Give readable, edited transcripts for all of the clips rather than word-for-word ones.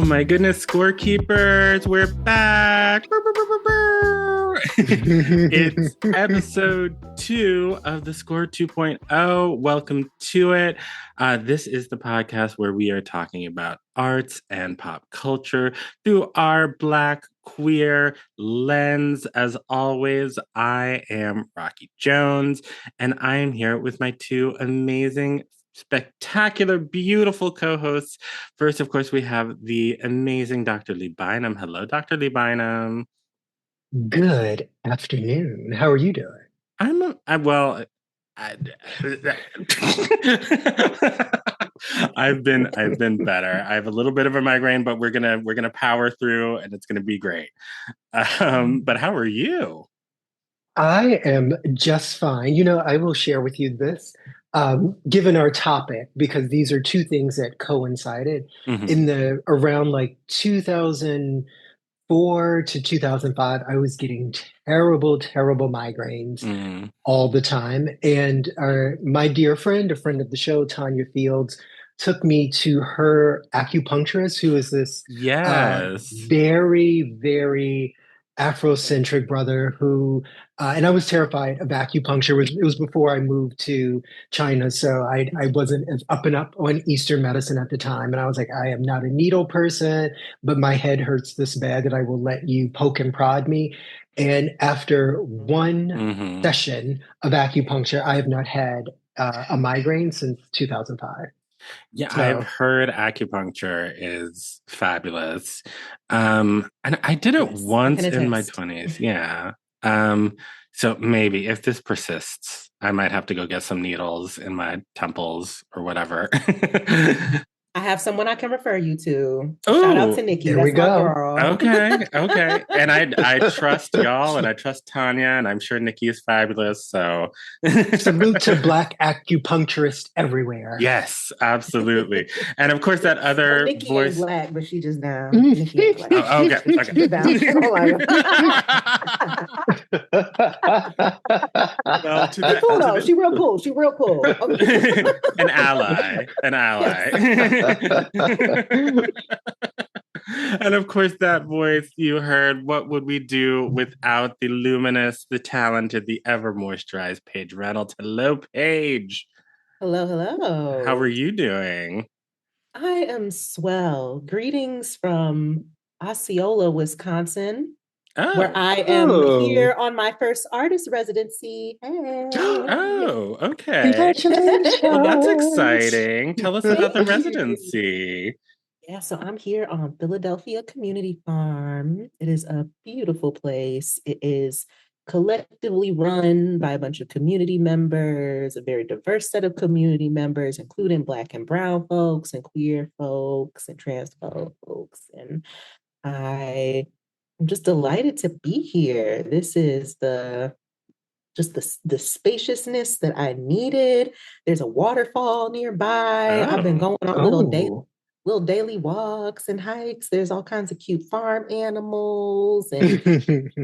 my goodness, scorekeepers, we're back. It's episode 2 of the Score 2.0. Welcome to it. This is the podcast where we are talking about arts and pop culture through our Black queer lens. As always, I am Rocky Jones, and I am here with my two amazing, spectacular, beautiful co-hosts. First, of course, we have the amazing Dr. Lee Bynum. Hello, Dr. Lee Bynum. Good afternoon. How are you doing? I've been better. I have a little bit of a migraine, but we're gonna power through, and it's gonna be great. But how are you? I am just fine. I will share with you this, given our topic, because these are two things that coincided Mhm. in the around like 2004 to 2005. I was getting terrible, terrible migraines Mm. all the time. And my dear friend, a friend of the show, Tanya Fields, took me to her acupuncturist, who is this Yes. very, very Afrocentric brother who, and I was terrified of acupuncture. It was before I moved to China, so I wasn't as up and up on Eastern medicine at the time. And I was like, I am not a needle person, but my head hurts this bad that I will let you poke and prod me. And after one Hmm. session of acupuncture, I have not had a migraine since 2005. Yeah, I've So, heard acupuncture is fabulous. And I did it Yes, I can once in my attest. 20s. Yeah. Um, so maybe if this persists, I might have to go get some needles in my temples or whatever. I have someone I can refer you to. Shout out Oh, to Nikki. there we That's my go. girl. okay, okay. And I trust y'all, and I trust Tanya, and I'm sure Nikki is fabulous. So Salute to Black acupuncturists everywhere. yes, absolutely. And of course that Well, other Nikki ain't voice. black, but she just down. Nikki ain't black. Oh, okay, okay. She's down. Oh my Well, She cool though. She real cool. She real cool. Okay. an ally, an ally. And of course, that voice you heard, what would we do without the luminous, the talented, the ever moisturized Paige Reynolds? Hello, Paige. Hello, How are hello. you doing? I am swell. Greetings from Osceola, Wisconsin, where Oh, I am Oh, here on my first artist residency. Hey. oh, okay. Well, that's congratulations. exciting. Tell us about the Thank you. residency. Yeah, so I'm here on Philadelphia Community Farm. It is a beautiful place. It is collectively run by a bunch of community members, a very diverse set of community members, including Black and Brown folks, and queer folks, and trans folks. And I'm just delighted to be here. This is the spaciousness that I needed. There's a waterfall nearby. I've been Oh, going on Oh. little daily walks and hikes. There's all kinds of cute farm animals, and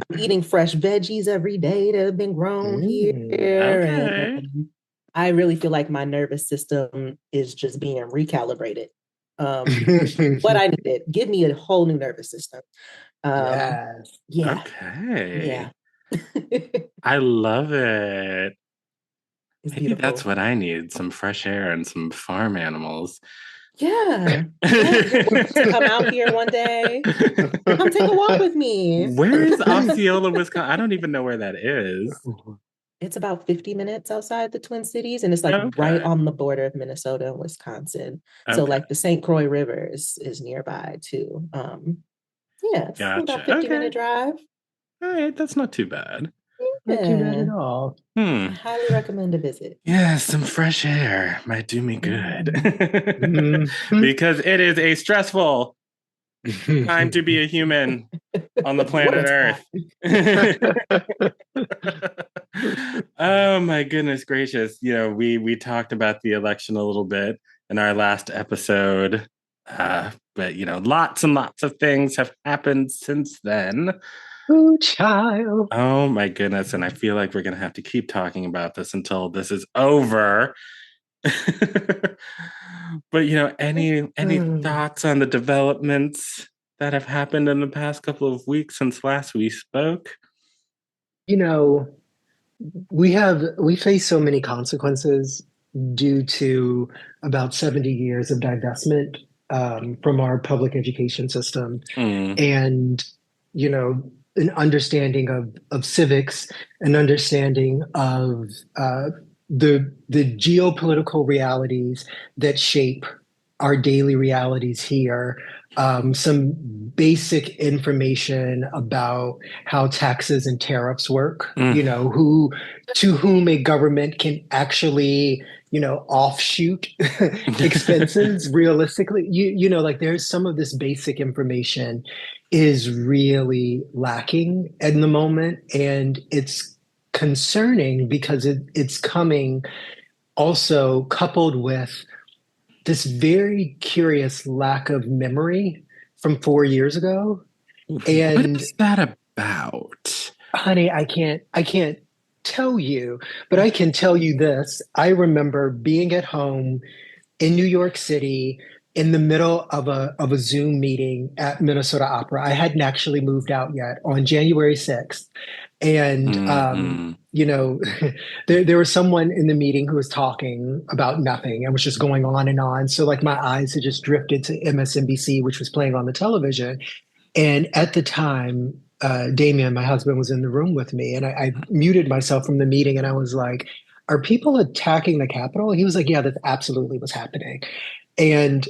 I'm eating fresh veggies every day that have been grown here. Mm. okay. And I really feel like my nervous system is just being recalibrated. What I needed. Give me a whole new nervous system. Um, Yes. yeah, Okay. yeah. I love it. It's Maybe that's beautiful. what I need, some fresh air and some farm animals. Yeah. Yeah. You're welcome to come out here one day. Come take a walk with me. Where is Osceola, Wisconsin? I don't even know where that is. It's about 50 minutes outside the Twin Cities, and it's like right Okay. on the border of Minnesota and Wisconsin. So Okay. like the St. Croix River is nearby too. Yeah, it's about Gotcha. 50-minute Okay. drive. All right. That's not too bad. Not too bad Yeah. at all. Hmm. I highly recommend a visit. Yeah, some fresh air might do me good. Mm. Mhm. Because it is a stressful time to be a human on the What a planet time. Earth. Oh my goodness gracious. We talked about the election a little bit in our last episode. But lots and lots of things have happened since then. Oh, child. Oh my goodness. And I feel like we're gonna have to keep talking about this until this is over. But any thoughts on the developments that have happened in the past couple of weeks since last we spoke? You know, we face so many consequences due to about 70 years of divestment from our public education system. Mm. And, an understanding of civics, an understanding of the geopolitical realities that shape our daily realities here, some basic information about how taxes and tariffs work, Mm. who to whom a government can actually, offshoot expenses realistically. Like there's some of this basic information is really lacking in the moment, and it's concerning because it's coming also coupled with this very curious lack of memory from 4 years ago. What And is that about? honey, I can't tell you, but I can tell you this. I remember being at home in New York City in the middle of a Zoom meeting at Minnesota Opera. I hadn't actually moved out yet on January 6th. And Hmm. there was someone in the meeting who was talking about nothing and was just going on and on. So like my eyes had just drifted to MSNBC, which was playing on the television. And at the time, Damien, my husband, was in the room with me, and I muted myself from the meeting, and I was like, "Are people attacking the Capitol?" He was like, "Yeah, that absolutely was happening." And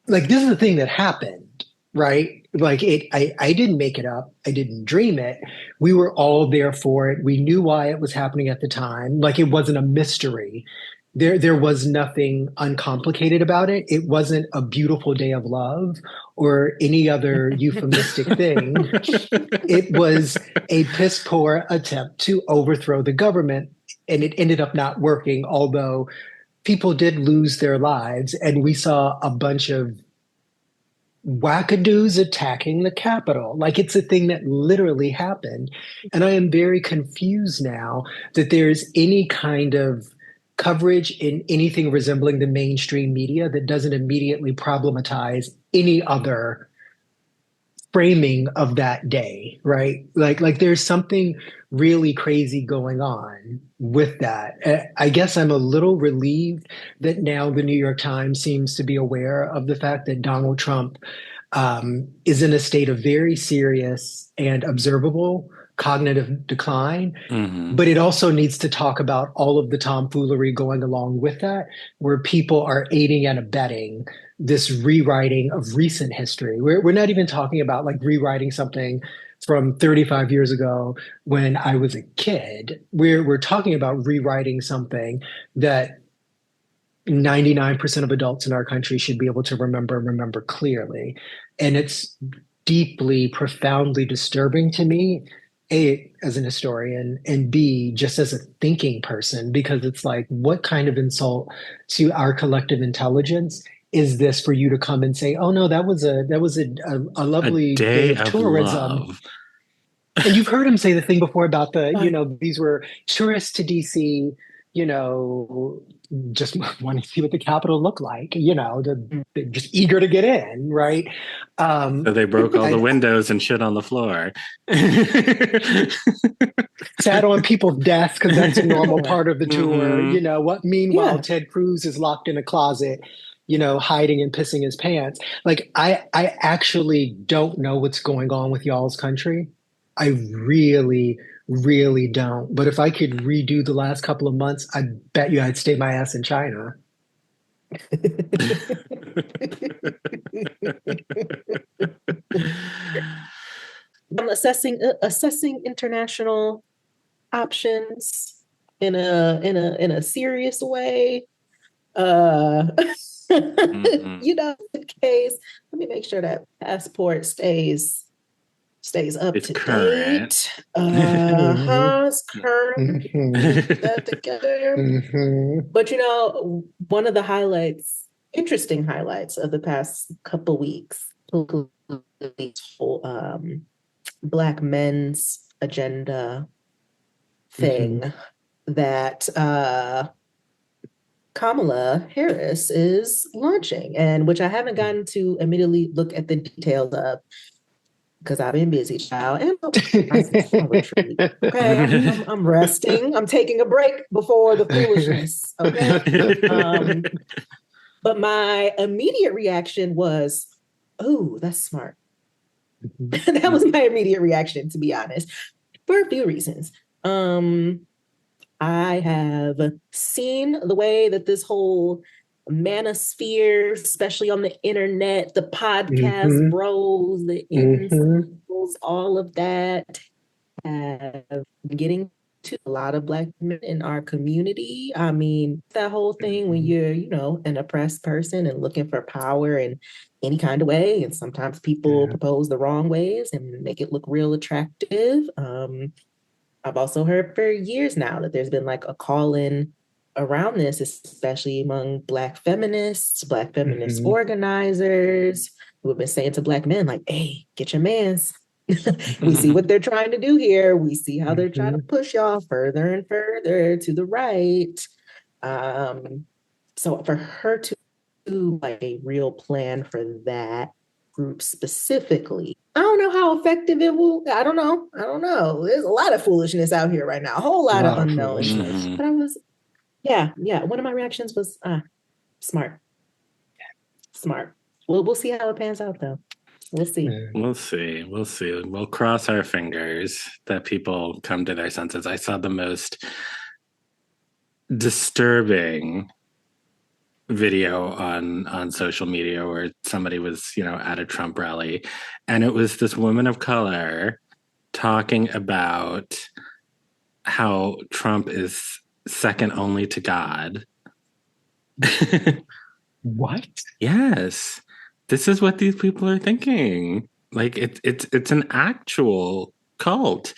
like this is the thing that happened, right? Like I didn't make it up. I didn't dream it. We were all there for it. We knew why it was happening at the time. Like it wasn't a mystery. There was nothing uncomplicated about it. It wasn't a beautiful day of love or any other euphemistic thing. It was a piss poor attempt to overthrow the government, and it ended up not working, although people did lose their lives, and we saw a bunch of wackadoos attacking the Capitol. Like it's a thing that literally happened. And I am very confused now that there's any kind of coverage in anything resembling the mainstream media that doesn't immediately problematize any other framing of that day, right? Like there's something really crazy going on with that. I guess I'm a little relieved that now the New York Times seems to be aware of the fact that Donald Trump is in a state of very serious and observable cognitive decline. Hmm. But it also needs to talk about all of the tomfoolery going along with that, where people are aiding and abetting this rewriting of recent history. We're not even talking about like rewriting something from 35 years ago when I was a kid. We're talking about rewriting something that 99% of adults in our country should be able to remember clearly. And it's deeply, profoundly disturbing to me, A, as an historian, and B, just as a thinking person, because it's like, what kind of insult to our collective intelligence is this for you to come and say, oh no, that was a A lovely day day of of tourism. love. And you've heard him say the thing before about Uh, these were tourists to DC, you know, just wanting to see what the Capitol looked like, they're just eager to get in, right? So they broke all the I windows and shit on the floor. sat on people's desks because that's a normal yeah. part of the tour. Hmm. What? Meanwhile, Yeah. Ted Cruz is locked in a closet, hiding and pissing his pants. Like I actually don't know what's going on with y'all's country. I really, really don't. But if I could redo the last couple of months, I bet you I'd stay my ass in China. I'm assessing international options in a serious way. Uh, Mhm. In case, let me make sure that passport stays up It's to current. date. Mhm, It's current. mhm, Get that together. mhm, But one of the highlights, interesting highlights of the past couple weeks, Black men's agenda mhm. thing that Kamala Harris is launching, and which I haven't gotten to immediately look at the details of because I've been busy, child, and I retreat. Okay, I'm resting. I'm taking a break before the foolishness. Okay, but my immediate reaction was, "Oh, that's smart." That was my immediate reaction, to be honest, for a few reasons. I have seen the way that this whole manosphere, especially on the internet, the podcast bros, the incels, all of that have been getting to a lot of Black men in our community. I mean, that whole thing when you're, an oppressed person and looking for power in any kind of way, and sometimes people propose the wrong ways and make it look real attractive. I've also heard for years now that there's been like a call in around this, especially among Black feminists, Black feminist organizers who have been saying to Black men, like, hey, get your mans. We see what they're trying to do here. We see how they're trying to push y'all further and further to the right. So for her to do like a real plan for that group specifically, I don't know how effective it will. I don't know. There's a lot of foolishness out here right now, a whole lot of unknowns. But one of my reactions was smart. Well, we'll see how it pans out though. We'll see. We'll see. We'll cross our fingers that people come to their senses. I saw the most disturbing video on social media where somebody was, at a Trump rally, and it was this woman of color talking about how Trump is second only to God. What? Yes. This is what these people are thinking. Like it's an actual cult.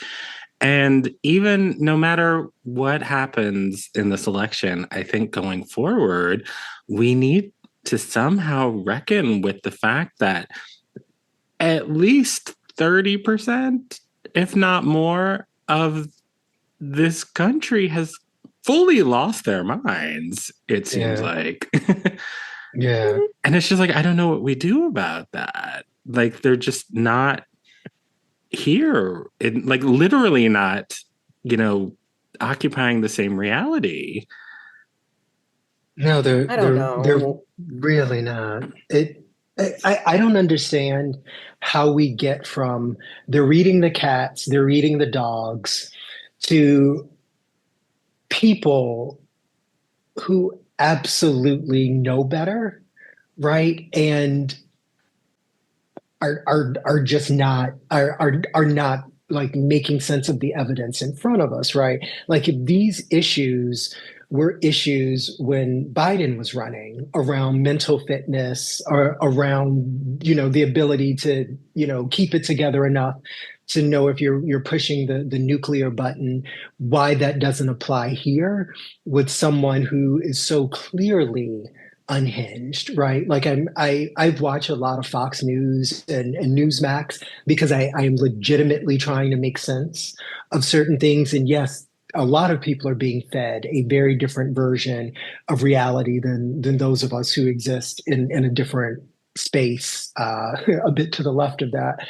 And even no matter what happens in this election, I think going forward, we need to somehow reckon with the fact that at least 30%, if not more, of this country has fully lost their minds, it seems like. Yeah. And it's just like, I don't know what we do about that. Like, they're just not here. Like, literally not, occupying the same reality. No, I don't know. They're really not. I don't understand how we get from they're eating the cats, they're eating the dogs, to people who absolutely know better, right? And are just not are not like making sense of the evidence in front of us, right? Like if these issues were issues when Biden was running around mental fitness or around, the ability to, keep it together enough to know if you're pushing the nuclear button, why that doesn't apply here with someone who is so clearly unhinged, right? Like I've watched a lot of Fox News and Newsmax because I am legitimately trying to make sense of certain things. And yes, a lot of people are being fed a very different version of reality than those of us who exist in a different space, a bit to the left of that.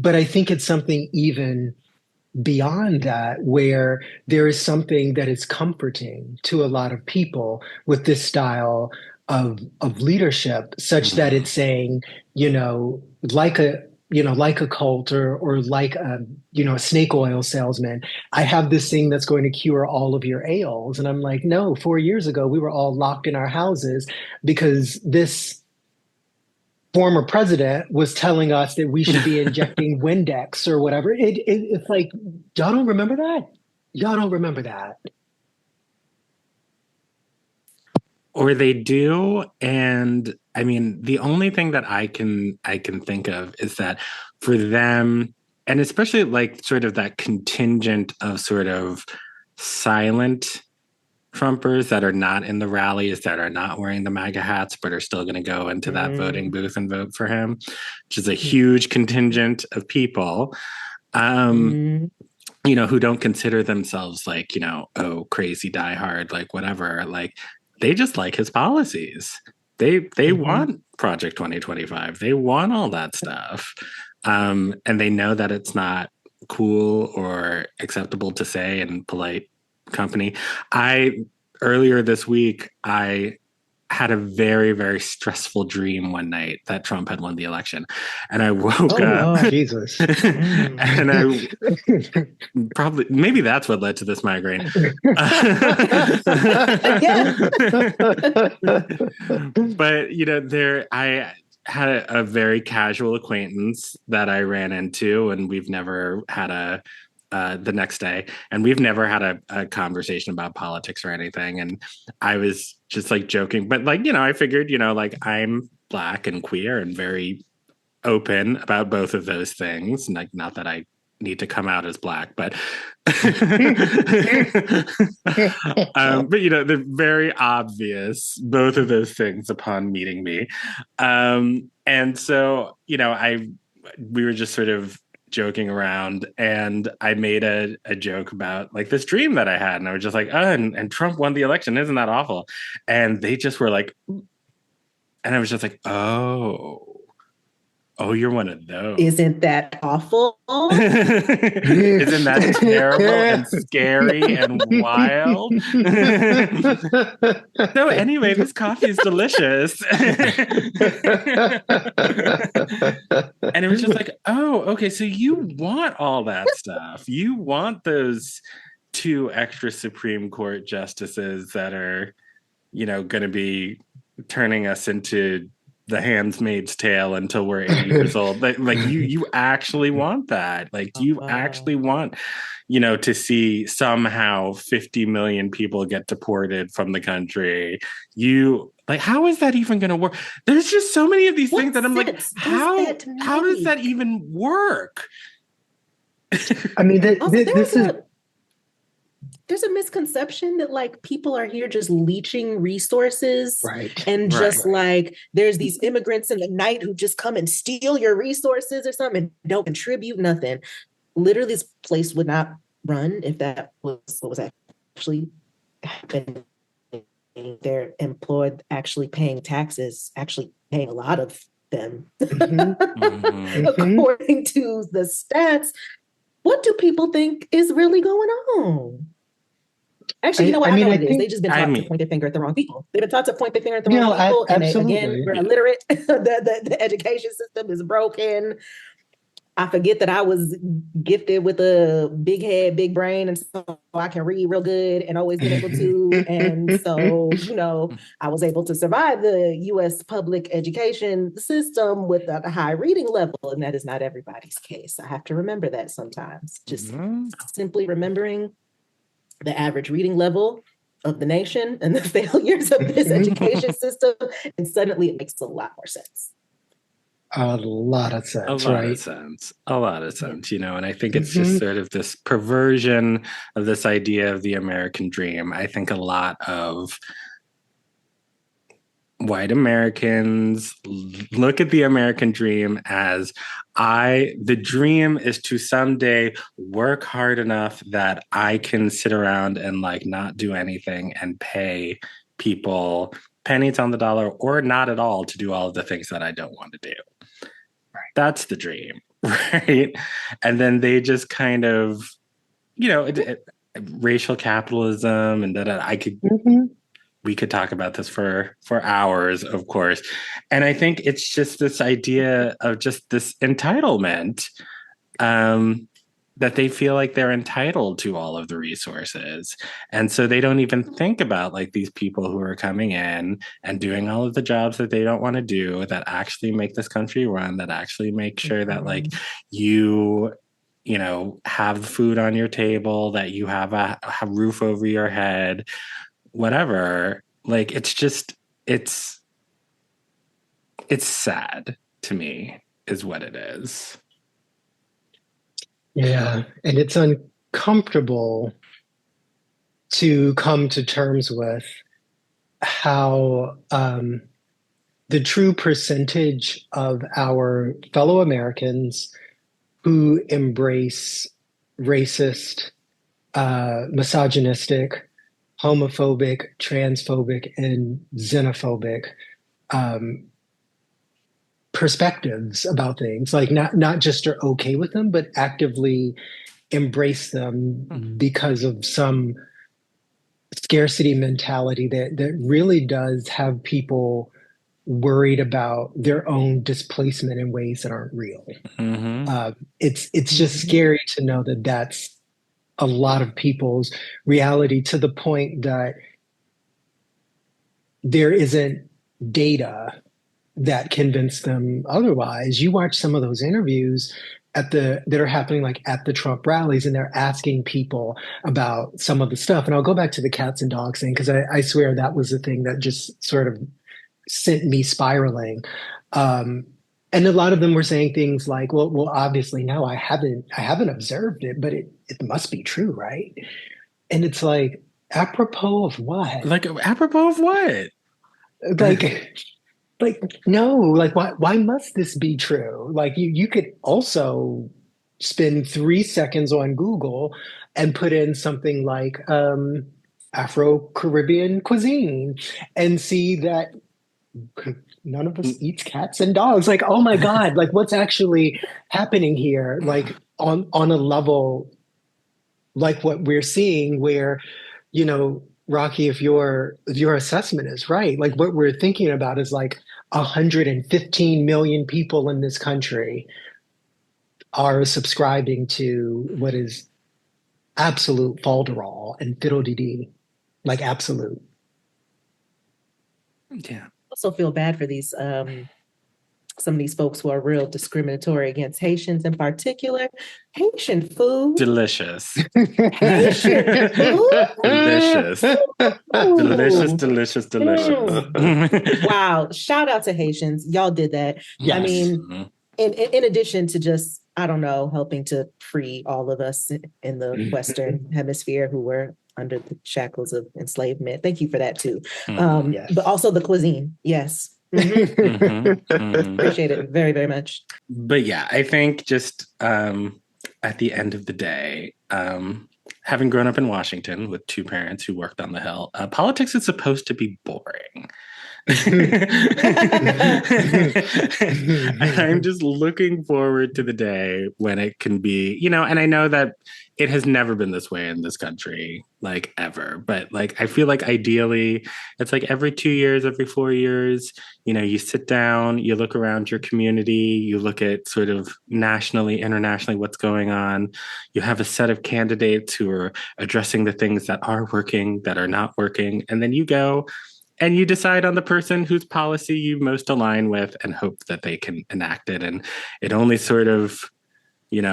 But I think it's something even beyond that, where there is something that is comforting to a lot of people with this style of leadership, such that it's saying, like a cult or like a snake oil salesman, I have this thing that's going to cure all of your ails. And I'm like, no, 4 years ago we were all locked in our houses because this former president was telling us that we should be injecting Windex or whatever. It's like, y'all don't remember that? Y'all don't remember that. Or they do. And I mean, the only thing that I can think of is that for them, and especially like sort of that contingent of sort of silent Trumpers that are not in the rallies, that are not wearing the MAGA hats, but are still going to go into that voting booth and vote for him, which is a huge contingent of people, who don't consider themselves like, oh, crazy diehard, like whatever. Like they just like his policies. They want Project 2025. They want all that stuff. And they know that it's not cool or acceptable to say in polite company. Earlier this week, I had a very, very stressful dream one night that Trump had won the election. And I woke up. Lord, Jesus. And I maybe that's what led to this migraine. But, I had a very casual acquaintance that I ran into, and we've never had the next day, and we've never had a conversation about politics or anything. And I was just like joking, but I figured, I'm Black and queer and very open about both of those things. Like, not that I need to come out as Black, but they're very obvious, both of those things, upon meeting me. And so, we were just sort of joking around, and I made a joke about this dream that I had, and I was just like, oh, and Trump won the election, isn't that awful? And they just were like, and I was just like, oh, you're one of those. Isn't that awful? Isn't that terrible and scary and wild? So anyway, this coffee is delicious. And it was just like, oh, okay, so you want all that stuff. You want those 2 extra Supreme Court justices that are, going to be turning us into The Handmaid's Tale until we're 80 years old. You actually want that. You actually want, to see somehow 50 million people get deported from the country. How is that even going to work? There's just so many of these things that I'm like, how does that even work? I mean, there's a misconception that people are here just leeching resources, right? And just there's these immigrants in the night who just come and steal your resources or something and don't contribute nothing. Literally, this place would not run if that was what was actually happening. They're employed, actually paying taxes, actually paying a lot of them. According to the stats, what do people think is really going on? Actually, I know what it is. They've just been taught to point their finger at the wrong people. They've been taught to point their finger at the wrong people. And again, we're illiterate. The education system is broken. I forget that I was gifted with a big head, big brain, and so I can read real good and always been able to. And so, I was able to survive the U.S. public education system with a high reading level. And that is not everybody's case. I have to remember that sometimes. Just simply remembering the average reading level of the nation and the failures of this education system, and suddenly it makes a lot more sense. A lot of sense. A lot of sense, and I think it's just sort of this perversion of this idea of the American dream. I think a lot of white Americans look at the American dream as the dream is to someday work hard enough that I can sit around and not do anything and pay people pennies on the dollar or not at all to do all of the things that I don't want to do. Right. That's the dream, right? And then they just kind of, racial capitalism and we could talk about this for hours, of course. And I think it's just this idea of just this entitlement, that they feel like they're entitled to all of the resources. And so they don't even think about these people who are coming in and doing all of the jobs that they don't want to do, that actually make this country run, that actually make sure that you have food on your table, that you have a roof over your head, whatever. It's sad to me, is what it is. Yeah, and it's uncomfortable to come to terms with how the true percentage of our fellow Americans who embrace racist, misogynistic, homophobic, transphobic, and xenophobic um, perspectives about things. Like not just are okay with them, but actively embrace them because of some scarcity mentality that really does have people worried about their own displacement in ways that aren't real. Mm-hmm. It's just scary to know that that's a lot of people's reality, to the point that there isn't data that convince them otherwise. You watch some of those interviews that are happening like at the Trump rallies, and they're asking people about some of the stuff. And I'll go back to the cats and dogs thing, because I swear that was the thing that just sort of sent me spiraling. Um, and a lot of them were saying things like, well, obviously, no, I haven't observed it, but it must be true, right? And it's like, apropos of what? Like, apropos of what? Like, like, no, like, why must this be true? Like, you could also spend 3 seconds on Google and put in something like Afro-Caribbean cuisine and see that none of us eats cats and dogs. Like, oh my God, like what's actually happening here? Like on a level like what we're seeing, where, Rocky, if your assessment is right, like what we're thinking about is like 115 million people in this country are subscribing to what is absolute falderall and fiddle-dee-dee, like absolute. Yeah. Also feel bad for these some of these folks who are real discriminatory against Haitians in particular. Haitian food. Delicious. Haitian food. Delicious. Delicious, Ooh. delicious, delicious. Wow. Shout out to Haitians. Y'all did that. Yes. I mean, in addition to just, I don't know, helping to free all of us in the Western Hemisphere who were under the shackles of enslavement. Thank you for that too. Yes. But also the cuisine. Yes. Appreciate it very, very much. But yeah, I think just at the end of the day, having grown up in Washington with two parents who worked on the Hill, politics is supposed to be boring. I'm just looking forward to the day when it can be, and I know that it has never been this way in this country, like ever. But like, I feel like ideally it's like every 2 years, every 4 years, you sit down, you look around your community, you look at sort of nationally, internationally, what's going on. You have a set of candidates who are addressing the things that are working, that are not working. And then you go and you decide on the person whose policy you most align with and hope that they can enact it. And it only sort of, you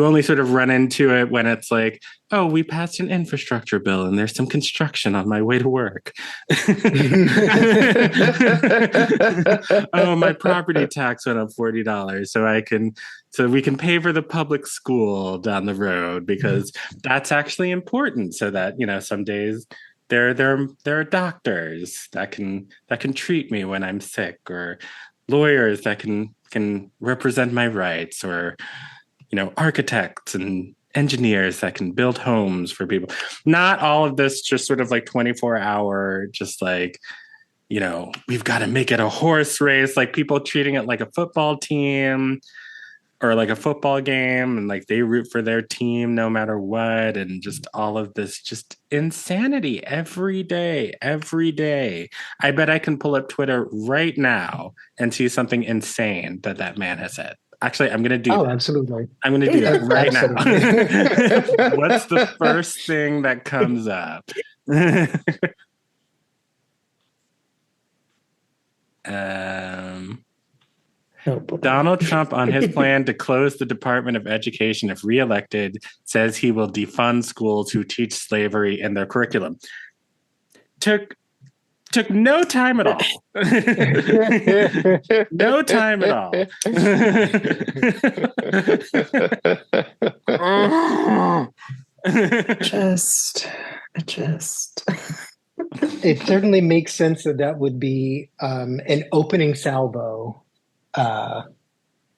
only sort of run into it when it's like, oh, we passed an infrastructure bill and there's some construction on my way to work. Oh, my property tax went up $40, so we can pay for the public school down the road, because that's actually important, so that, some days there are doctors that can treat me when I'm sick, or lawyers that can represent my rights, or architects and engineers that can build homes for people. Not all of this just sort of like 24-hour, just like, we've got to make it a horse race, like people treating it like a football team or like a football game, and like they root for their team no matter what, and just all of this just insanity every day. I bet I can pull up Twitter right now and see something insane that man has said. Actually, I'm going to do that. Oh, absolutely. I'm going to do that right now. What's the first thing that comes up? Donald Trump, on his plan to close the Department of Education if reelected, says he will defund schools who teach slavery in their curriculum. Took no time at all. No time at all. Just. It certainly makes sense that would be an opening salvo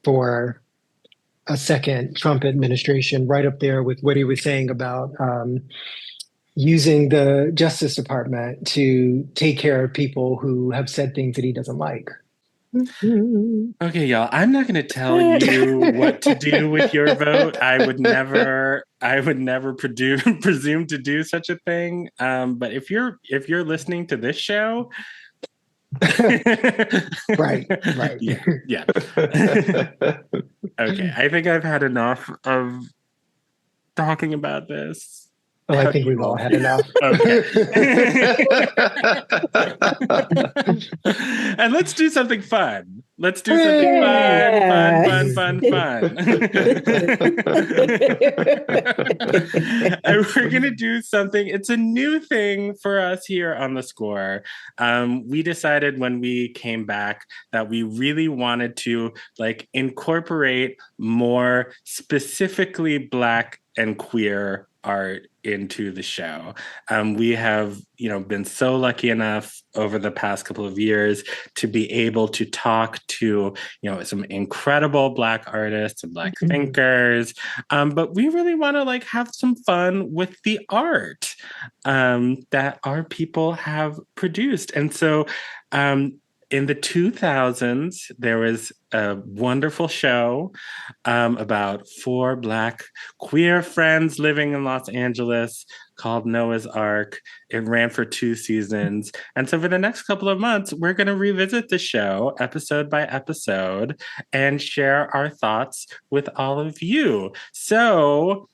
for a second Trump administration, right up there with what he was saying about using the Justice Department to take care of people who have said things that he doesn't like. Okay, y'all, I'm not going to tell you what to do with your vote. I would never presume to do such a thing. But if you're listening to this show, right. Yeah. Okay, I think I've had enough of talking about this. Oh, I think we've all had enough. Okay. And let's do something fun. Let's do something fun. And we're going to do something. It's a new thing for us here on The Score. We decided when we came back that we really wanted to incorporate more specifically Black and queer art into the show. We have, been so lucky enough over the past couple of years to be able to talk to, some incredible Black artists and Black thinkers. But we really want to have some fun with the art that our people have produced. And so, in the 2000s, there was a wonderful show about 4 Black queer friends living in Los Angeles called Noah's Ark. It ran for 2 seasons. And so for the next couple of months, we're going to revisit the show episode by episode and share our thoughts with all of you. So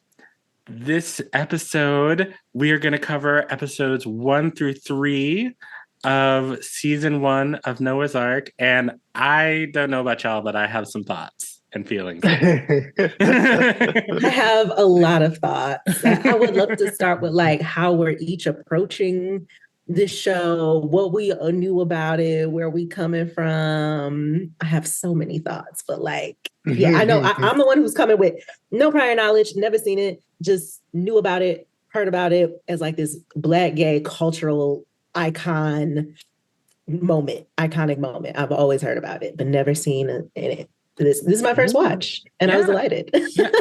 this episode, we are going to cover episodes 1 through 3 of season 1 of Noah's Ark. And I don't know about y'all, but I have some thoughts and feelings. I have a lot of thoughts. I would love to start with how we're each approaching this show, what we knew about it, where we coming from. I have so many thoughts, but I know I'm the one who's coming with no prior knowledge, never seen it, just knew about it, heard about it as this Black gay cultural iconic moment. I've always heard about it, but never seen it. This is my first watch, and I was delighted.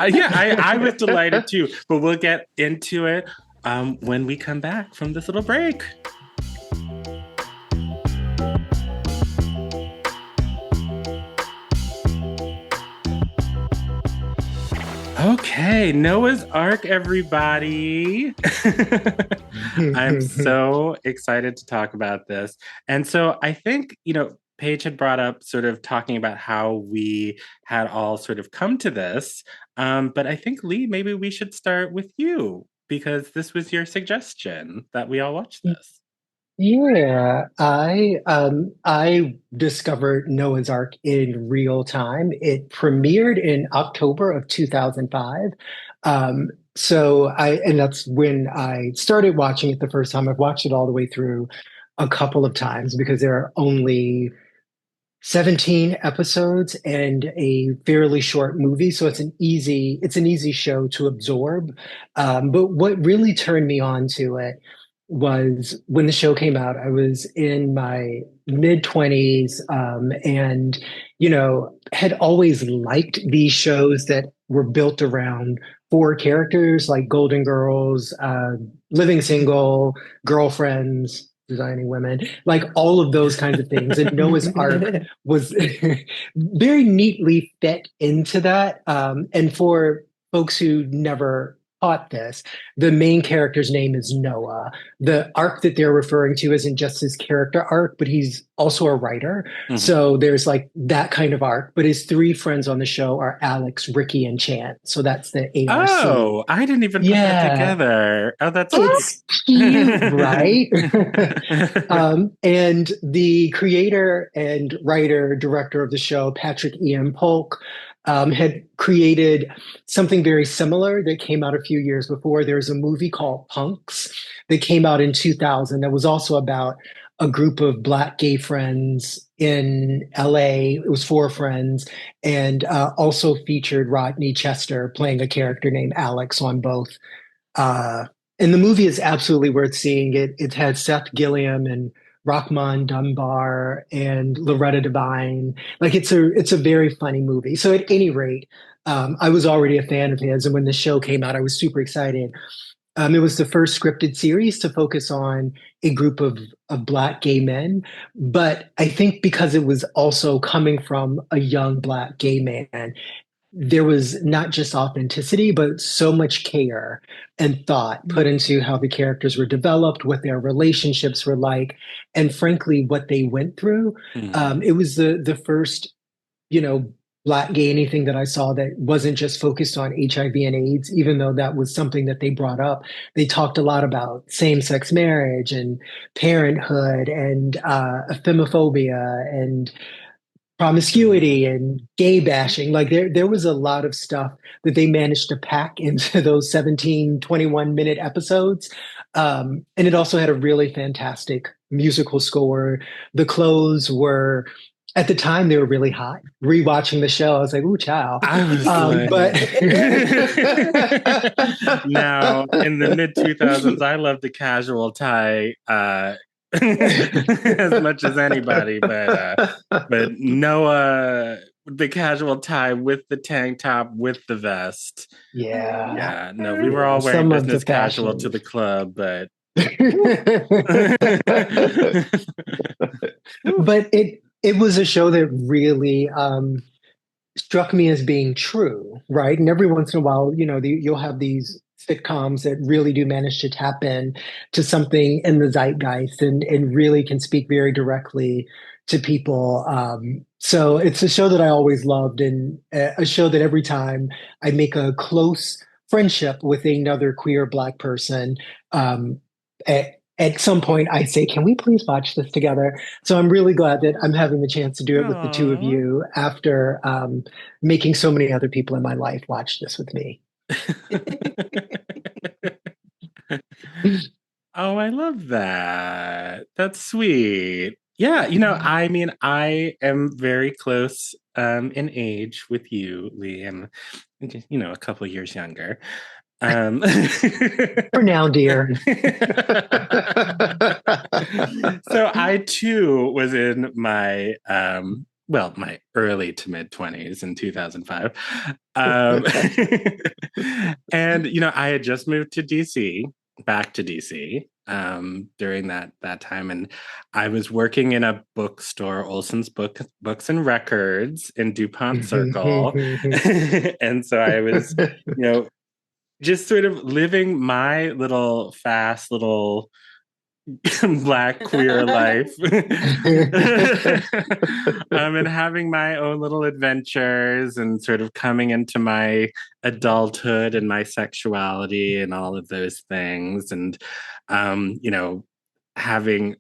I was delighted too. But we'll get into it when we come back from this little break. Okay, Noah's Ark, everybody. I'm so excited to talk about this. And so I think, Paige had brought up sort of talking about how we had all sort of come to this. But I think, Lee, maybe we should start with you because this was your suggestion that we all watch this. Yeah, I discovered Noah's Ark in real time. It premiered in October of 2005. And that's when I started watching it the first time. I've watched it all the way through a couple of times because there are only 17 episodes and a fairly short movie, so it's an easy show to absorb. But what really turned me on to it was when the show came out. I was in my mid 20s, and had always liked these shows that were built around 4 characters like Golden Girls, Living Single, Girlfriends, Designing Women, all of those kinds of things. And Noah's Ark was very neatly fit into that. And for folks who never caught this, the main character's name is Noah. The arc that they're referring to isn't just his character arc, but he's also a writer. Mm-hmm. So there's that kind of arc. But his 3 friends on the show are Alex, Ricky, and Chant. So that's the ARC. Oh, I didn't even put that together. Oh, that's cute, right? And the creator and writer, director of the show, Patrick Ian Polk, had created something very similar that came out a few years before. There's a movie called Punks that came out in 2000 that was also about a group of Black gay friends in LA. It was 4 friends, and also featured Rodney Chester playing a character named Alex on both. And the movie is absolutely worth seeing. It had Seth Gilliam and Rahman Dunbar and Loretta Devine. It's a very funny movie. So at any rate, I was already a fan of his, and when the show came out, I was super excited. It was the first scripted series to focus on a group of Black gay men. But I think because it was also coming from a young Black gay man, there was not just authenticity, but so much care and thought put into how the characters were developed, what their relationships were like, and frankly, what they went through. Mhm. It was the first, you know, Black gay anything that I saw that wasn't just focused on HIV and AIDS, even though that was something that they brought up. They talked a lot about same-sex marriage and parenthood and femophobia and promiscuity Mhm. and gay bashing. Like there was a lot of stuff that they managed to pack into those 17, 21-minute episodes. And it also had a really fantastic musical score. The clothes were at the time they were really hot. Rewatching the show, I was like, ooh, child. I was But like, now in the mid 2000s, I love the casual tie as much as anybody, but Noah, the casual tie with the tank top with the vest. yeah, Yeah, no, we were yeah, all wearing some of the business casual to fashions. the club, but But it was a show that really struck me as being true, right? And every once in a while, you'll have these sitcoms that really do manage to tap in to something in the zeitgeist and really can speak very directly to people. So it's a show that I always loved, and a show that every time I make a close friendship with another queer Black person, um, at some point I say, "Can we please watch this together?" So I'm really glad that I'm having the chance to do it with the two of Aw. you after making so many other people in my life watch this with me. Oh, I love that. That's sweet. Yeah, I mean, I am very close in age with you, Liam. Just, a couple years younger. Um For now, dear. So I too was in my my early to mid 20s in 2005. Um and I had just moved to DC, back to DC during that time, and I was working in a bookstore, Olson's Books and Records in DuPont Circle. And so I was, just sort of living my little fast little Black queer life. And having my own little adventures and sort of coming into my adulthood and my sexuality and all of those things. And, having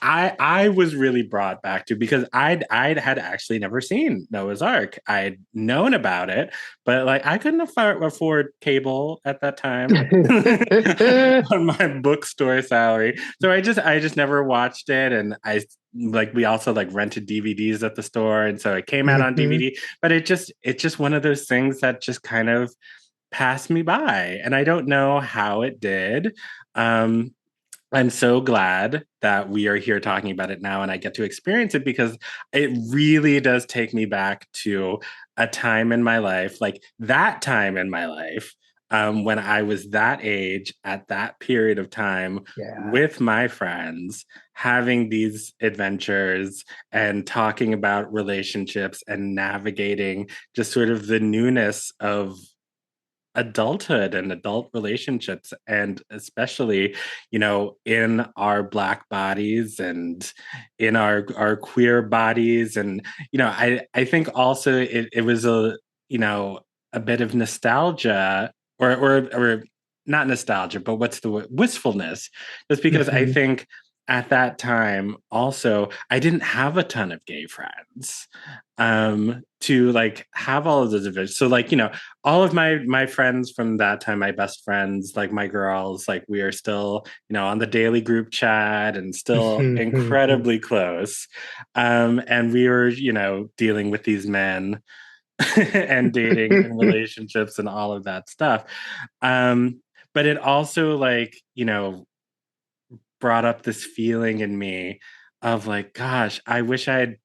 I was really brought back to, because I'd had actually never seen Noah's Ark. I'd known about it, but like I couldn't afford cable at that time on my bookstore salary. So I just never watched it. And we also like rented DVDs at the store, and so it came out on Mhm. DVD. But it's just one of those things that just kind of passed me by, and I don't know how it did. Um, I'm so glad that we are here talking about it now and I get to experience it, because it really does take me back to a time in my life, like that time in my life, when I was that age at that period of time Yeah. with my friends, having these adventures and talking about relationships and navigating just sort of the newness of adulthood and adult relationships, and especially in our Black bodies and in our queer bodies. And I think also it was a bit of nostalgia, or not nostalgia, but what's the word, wistfulness, just because I Mhm. think at that time also I didn't have a ton of gay friends to like have all of those events. So like all of my friends from that time, my best friends, like my girls, like we are still on the daily group chat and still Mhm. incredibly close. And we were dealing with these men and dating and relationships and all of that stuff. um but it also like brought up this feeling in me of like, gosh, I wish I had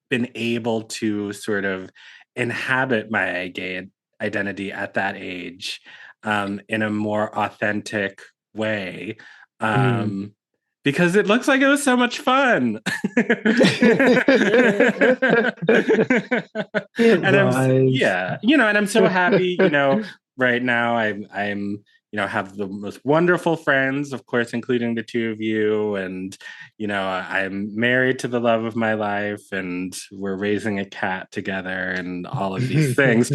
been able to sort of inhabit my gay identity at that age, in a more authentic way. Because it looks like it was so much fun. And I'm so happy, right now I'm have the most wonderful friends, of course, including the two of you. And, I'm married to the love of my life, and we're raising a cat together and all of these things.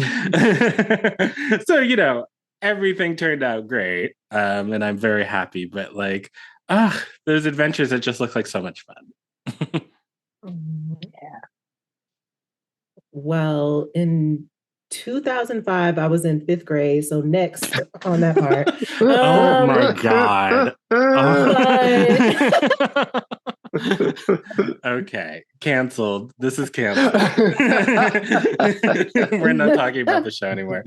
So, everything turned out great. And I'm very happy, but those adventures that just look like so much fun. Yeah. Well, in 2005, I was in 5th grade. So next on that part. Oh my God. Okay. Canceled. This is canceled. We're not talking about the show anymore.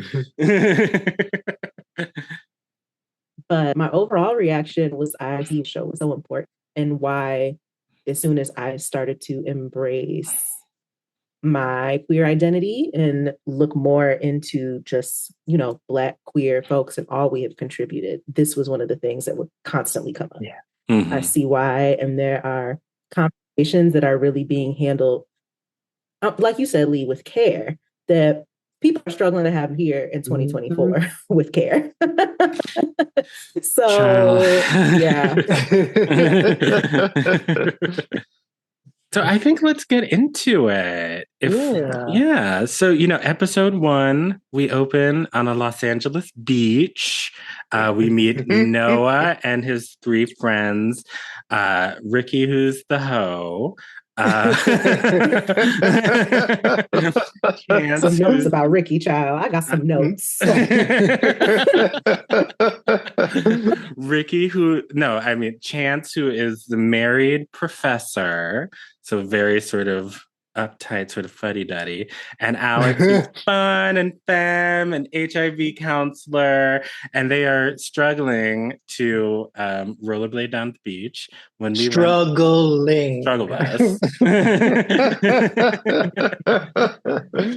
But my overall reaction was the show was so important, and why as soon as I started to embrace my queer identity and look more into just, Black queer folks and all we have contributed, this was one of the things that would constantly come up. Yeah. Mm-hmm. I see why. And there are conversations that are really being handled, like you said, Lee, with care, that people are struggling to have here in 2024 with care. So, yeah. So I think let's get into it. So, episode 1, we open on a Los Angeles beach. We meet Noah and his 3 friends, Ricky, who's the hoe. Some notes about Ricky, child. I got some notes. Ricky, Chance, who is the married professor, so very sort of uptight, sort of fuddy-duddy, and Alex, who's fun and femme and HIV counselor, and they are struggling to rollerblade down the beach when we struggle bus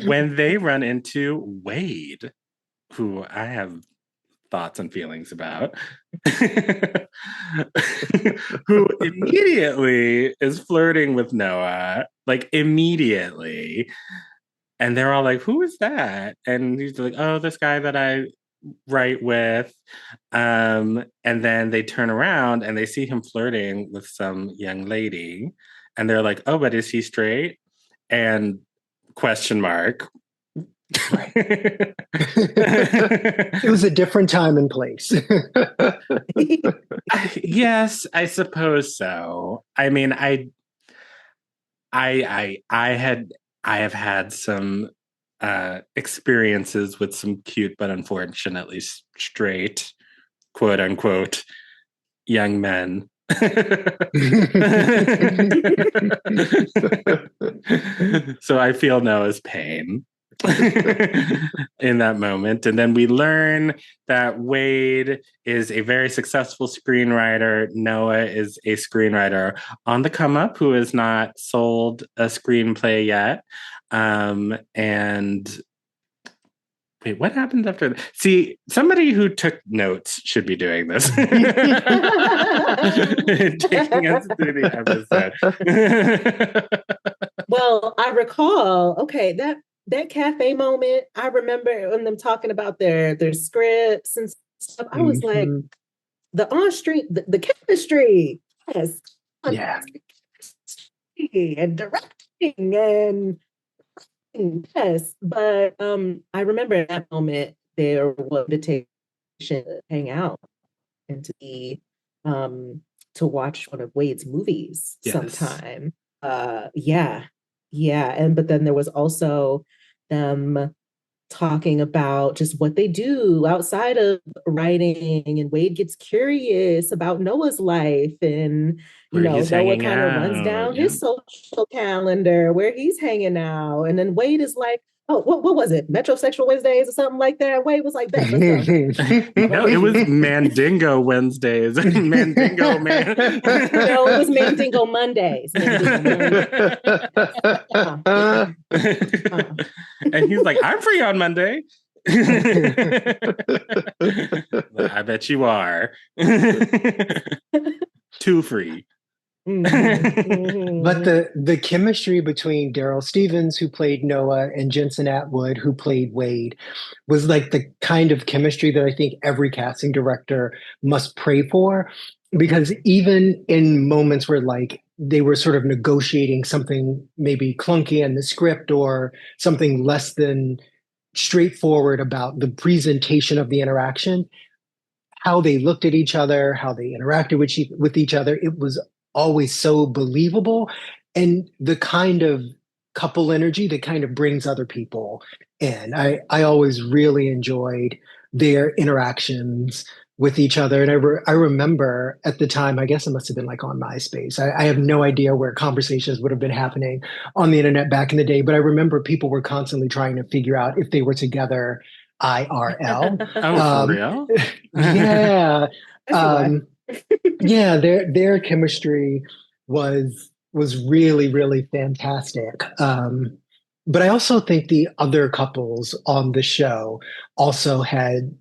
when they run into Wade, who I have thoughts and feelings about, who immediately is flirting with Noah, immediately. And they're all like, who is that? And he's like, oh, this guy that I write with. And then they turn around and they see him flirting with some young lady. And they're like, oh, but is he straight? And question mark. It was a different time and place. Yes, I suppose so. I mean, I have had some experiences with some cute but unfortunately straight, quote unquote, young men. So I feel Noah's pain in that moment. And then we learn that Wade is a very successful screenwriter. Noah is a screenwriter on the come up who has not sold a screenplay yet. And wait, what happens after that? See, somebody who took notes should be doing this. Taking us through the episode. Well, I recall, that cafe moment, I remember when them talking about their scripts and stuff. I was like, the on-street, the chemistry, yes. Yeah. And directing and yes. But I remember at that moment there was an invitation to hang out and to be to watch one of Wade's movies sometime. But then there was also them talking about just what they do outside of writing, and Wade gets curious about Noah's life, and Noah kind of runs down his social calendar where he's hanging out, and then Wade is like, oh, what was it? Metrosexual Wednesdays or something like that? Wade was like, that. No, it was Mandingo Wednesdays. Mandingo man. No, it was Mandingo Mondays. And he's like, I'm free on Monday. I bet you are. Too free. But the chemistry between Daryl Stevens, who played Noah, and Jensen Atwood, who played Wade, was like the kind of chemistry that I think every casting director must pray for. Because even in moments where like they were sort of negotiating something maybe clunky in the script or something less than straightforward about the presentation of the interaction, how they looked at each other, how they interacted with each other, it was always so believable. And the kind of couple energy that kind of brings other people in. I always really enjoyed their interactions with each other. And I remember at the time, I guess it must have been like on MySpace. I have no idea where conversations would have been happening on the internet back in the day, but I remember people were constantly trying to figure out if they were together IRL. Oh, for real? Yeah. I see why. Yeah, their chemistry was really, really fantastic. But I also think the other couples on the show also had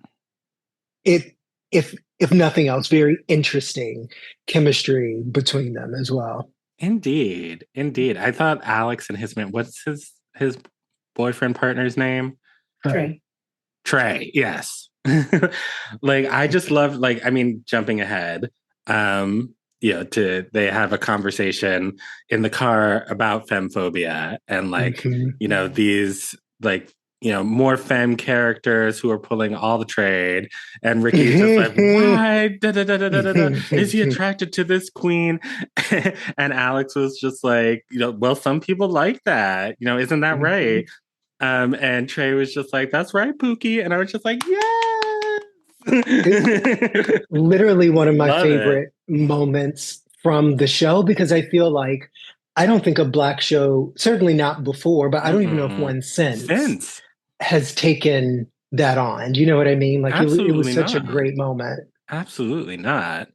it, if nothing else, very interesting chemistry between them as well. Indeed, indeed. I thought Alex and his man. What's his boyfriend partner's name? Right. Trey. Trey. Yes. Like I just love. Like I mean, jumping ahead. To they have a conversation in the car about femphobia and like Mhm. these like more femme characters who are pulling all the trade, and Ricky's just like, why is he attracted to this queen? And Alex was just like, well, some people like that, isn't that right? And Trey was just like, that's right, Pookie. And I was just like, yes. Literally one of my Love it. favorite moments from the show because I feel like I don't think a black show, certainly not before, but I don't even know if Mm-mm. one since Since. has taken that on. Do you know what I mean? Like it was Absolutely such a not. great moment. Absolutely not.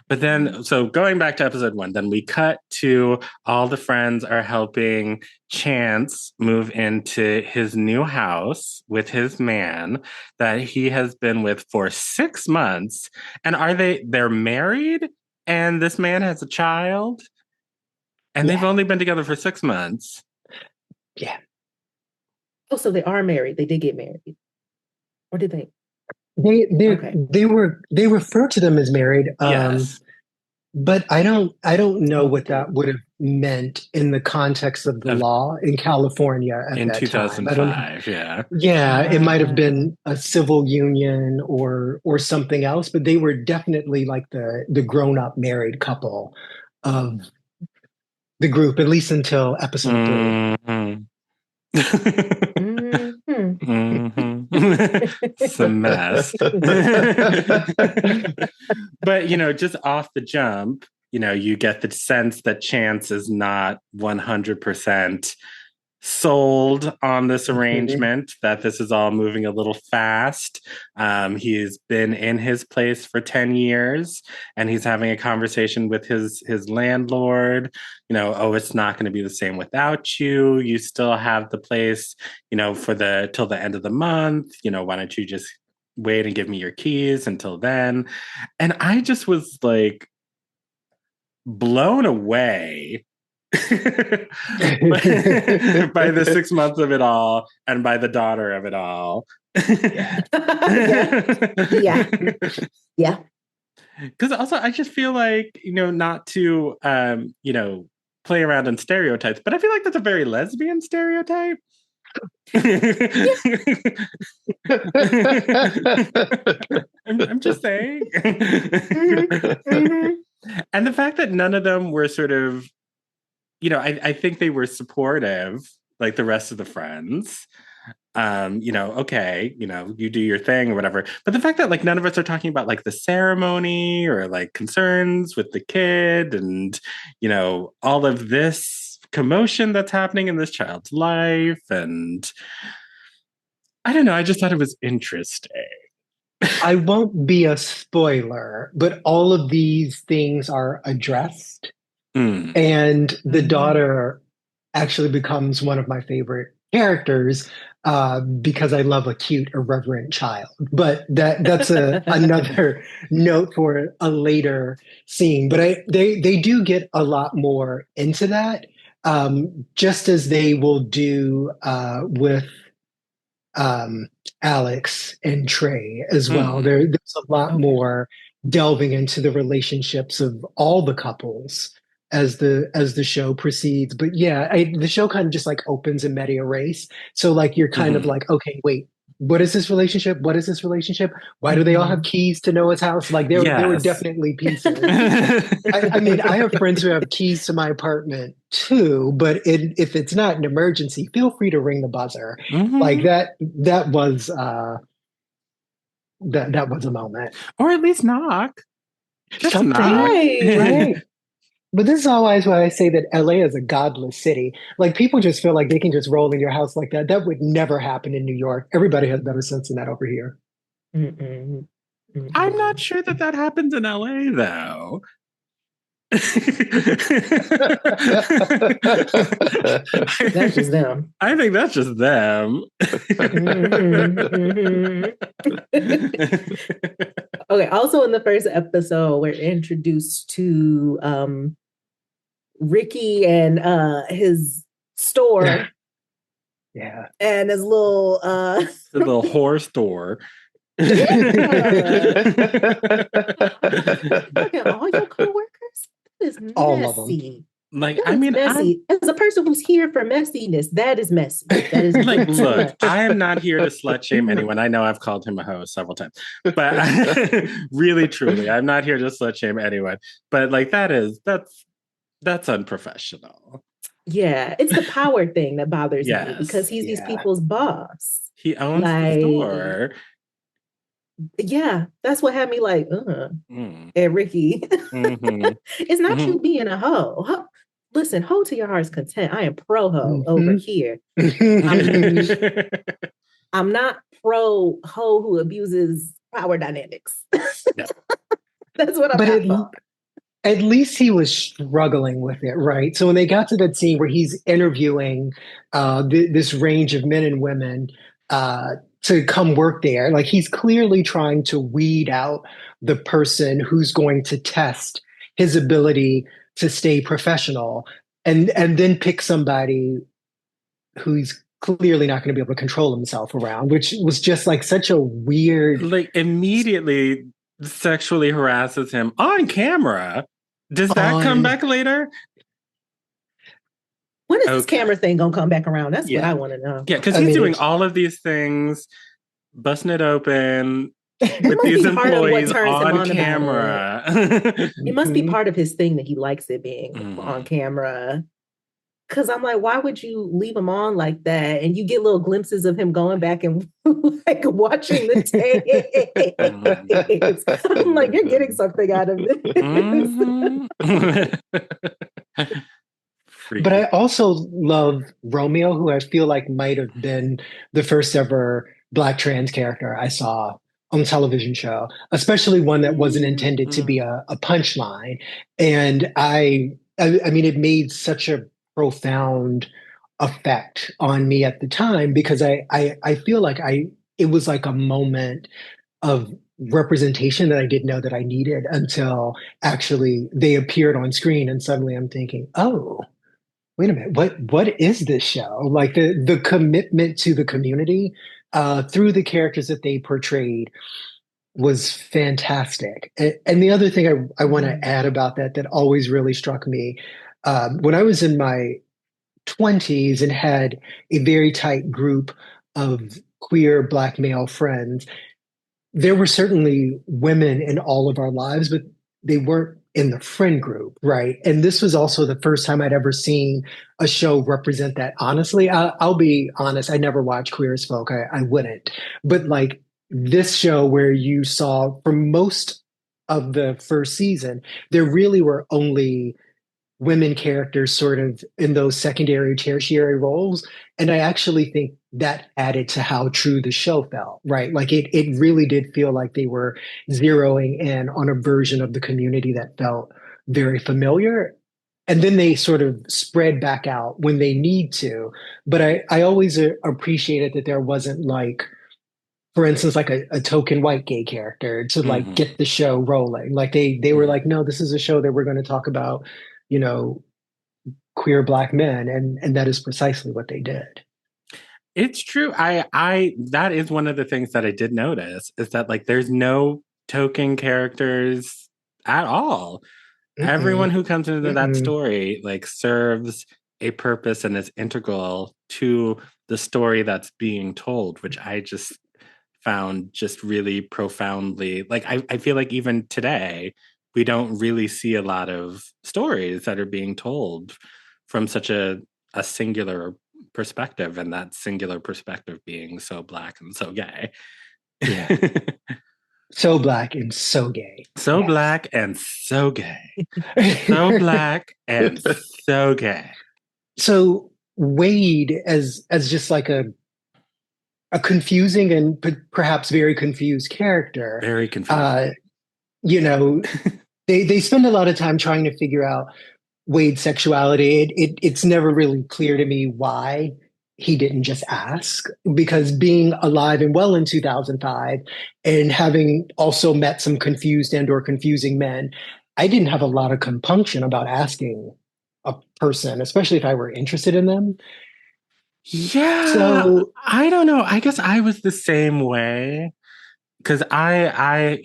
But then, so going back to episode one, then we cut to all the friends are helping Chance move into his new house with his man that he has been with for 6 months. And they're married and this man has a child and they've Yeah, only been together for 6 months. yeah. Oh, so they are married. They did get married. Or did they? Okay. They refer to them as married. Yes. But I don't know Oh, they what did. that would have meant in the context of the Of law in California at in that time. I don't know. 2005, yeah. Yeah, it might have Uh, been a civil union or something else, but they were definitely like the grown-up married couple of the group, at least until episode three. Mhm. mhm. Mhm. It's a mess. But, just off the jump, you get the sense that Chance is not 100% sold on this Mhm. arrangement, that this is all moving a little fast. He's been in his place for 10 years and he's having a conversation with his landlord. Oh, it's not going to be the same without you. You still have the place, for the till the end of the month. Why don't you just wait and give me your keys until then? And I just was like blown away by the 6 months of it all and by the daughter of it all. Yeah. Yeah. Yeah. Because also, I just feel like, not to, play around in stereotypes, but I feel like that's a very lesbian stereotype. I'm just saying. And the fact that none of them were sort of, I think they were supportive, like the rest of the friends. Okay, you do your thing or whatever. But the fact that like none of us are talking about like the ceremony or like concerns with the kid and, all of this commotion that's happening in this child's life. And I don't know, I just thought it was interesting. I won't be a spoiler, but all of these things are addressed. Mm. And the Mhm. daughter actually becomes one of my favorite characters because I love a cute, irreverent child. But that's a another note for a later scene. But they do get a lot more into that, just as they will do with Alex and Trey as well. Mm. There's a lot Okay. more delving into the relationships of all the couples as the show proceeds. But yeah, the show kind of just like opens in media race. So like you're kind of Mhm. like, okay, wait, what is this relationship? What is this relationship? Why do they all have Mhm. keys to Noah's house? Like there were Yes. definitely pieces. I mean, I have friends who have keys to my apartment too, but if it's not an emergency, feel free to ring the buzzer. Like Hmm. that was that was a moment. Or at least knock. Just knock. Something, Right. right? But this is always why I say that LA is a godless city. Like people just feel like they can just roll in your house like that. That would never happen in New York. Everybody has better sense than that over here. Mm-mm. I'm not Mm-mm. sure that that happens in LA though. I That's just them. think that's just them. Mhm. Okay. Also, in the first episode, we're introduced to Ricky and his store Yeah. and his little The little horror store. yeah. Look at all your coworkers. That is All of them. messy. Like, That I is mean, I'm messy. As a person who's here for messiness, that is messy. That is like, way too look, much. I am not here to slut shame anyone. I know I've called him a hoe several times, but really, truly, I'm not here to slut shame anyone. But like, that's unprofessional. Yeah, it's the power thing that bothers me because Yes, he's these Yeah. people's boss. he owns the Like, store. yeah, that's what had me like, Mm. and Ricky, Hmm. it's not Hmm. you being a hoe. Listen, hoe to your heart's content. I am pro hoe over Mhm. here. I'm I'm not pro hoe who abuses power dynamics. No. That's what I'm But not for. at least he was struggling with it, right? So when they got to that scene where he's interviewing this range of men and women to come work there, like he's clearly trying to weed out the person who's going to test his ability to stay professional, and then pick somebody who's clearly not going to be able to control himself around, which was just like such a weird. Like immediately sexually harasses him on camera. Does that come On back later? When is this Okay. camera thing gonna come back around? That's what Yeah. I want to know. Yeah, because I he's mean, doing all of these things, busting it open It with must these be part of what employees turns him on on about it. camera. It must be mhm. part of his thing that he likes it being on Mm. camera. Cause I'm like, why would you leave him on like that? And you get little glimpses of him going back and like watching the Mm. tapes. I'm like, you're getting something out of this. Mhm. But I Freaky. also love Romeo, who I feel like might have been the first ever Black trans character I saw on a television show, especially one that wasn't intended to be Mm. a punchline. And I mean, it made such a profound effect on me at the time because I feel like it was like a moment of representation that I didn't know that I needed until actually they appeared on screen, and suddenly I'm thinking, oh, wait a minute, what is this show? Like the commitment to the community through the characters that they portrayed was fantastic. And the other thing I want to Mhm. add about that always really struck me when I was in my 20s and had a very tight group of queer Black male friends, there were certainly women in all of our lives, but they weren't in the friend group, right? And this was also the first time I'd ever seen a show represent that honestly. I'll be honest, I never watched Queer as Folk. I wouldn't. But like this show where you saw for most of the first season, there really were only women characters sort of in those secondary tertiary roles, and I actually think that added to how true the show felt, right? Like it really did feel like they were zeroing in on a version of the community that felt very familiar. and then they sort of spread back out when they need to. But I always appreciated that there wasn't like, for instance, like a token white gay character to like Hmm. get the show rolling. Like they were Hmm. like, no, this is a show that we're going to talk about, you know, queer Black men, and that is precisely what they did. It's true. I that is one of the things that I did notice is that like there's no token characters at all. Everyone Mm-mm, who comes into that mm-mm. story like serves a purpose and is integral to the story that's being told, which I just found just really profoundly like I feel like even today we don't really see a lot of stories that are being told from such a singular perspective, and that singular perspective being so Black and so gay. Yeah, so Black and so gay. So Yes. Black and so gay. So Black and so gay. So Wade as just like a confusing and perhaps very confused character. Very confused. Uh, you know, they spend a lot of time trying to figure out Wade's sexuality. It's never really clear to me why he didn't just ask, because being alive and well in 2005 and having also met some confused and or confusing men, I didn't have a lot of compunction about asking a person, especially if I were interested in them. Yeah, So I don't know. I guess I was the same way because I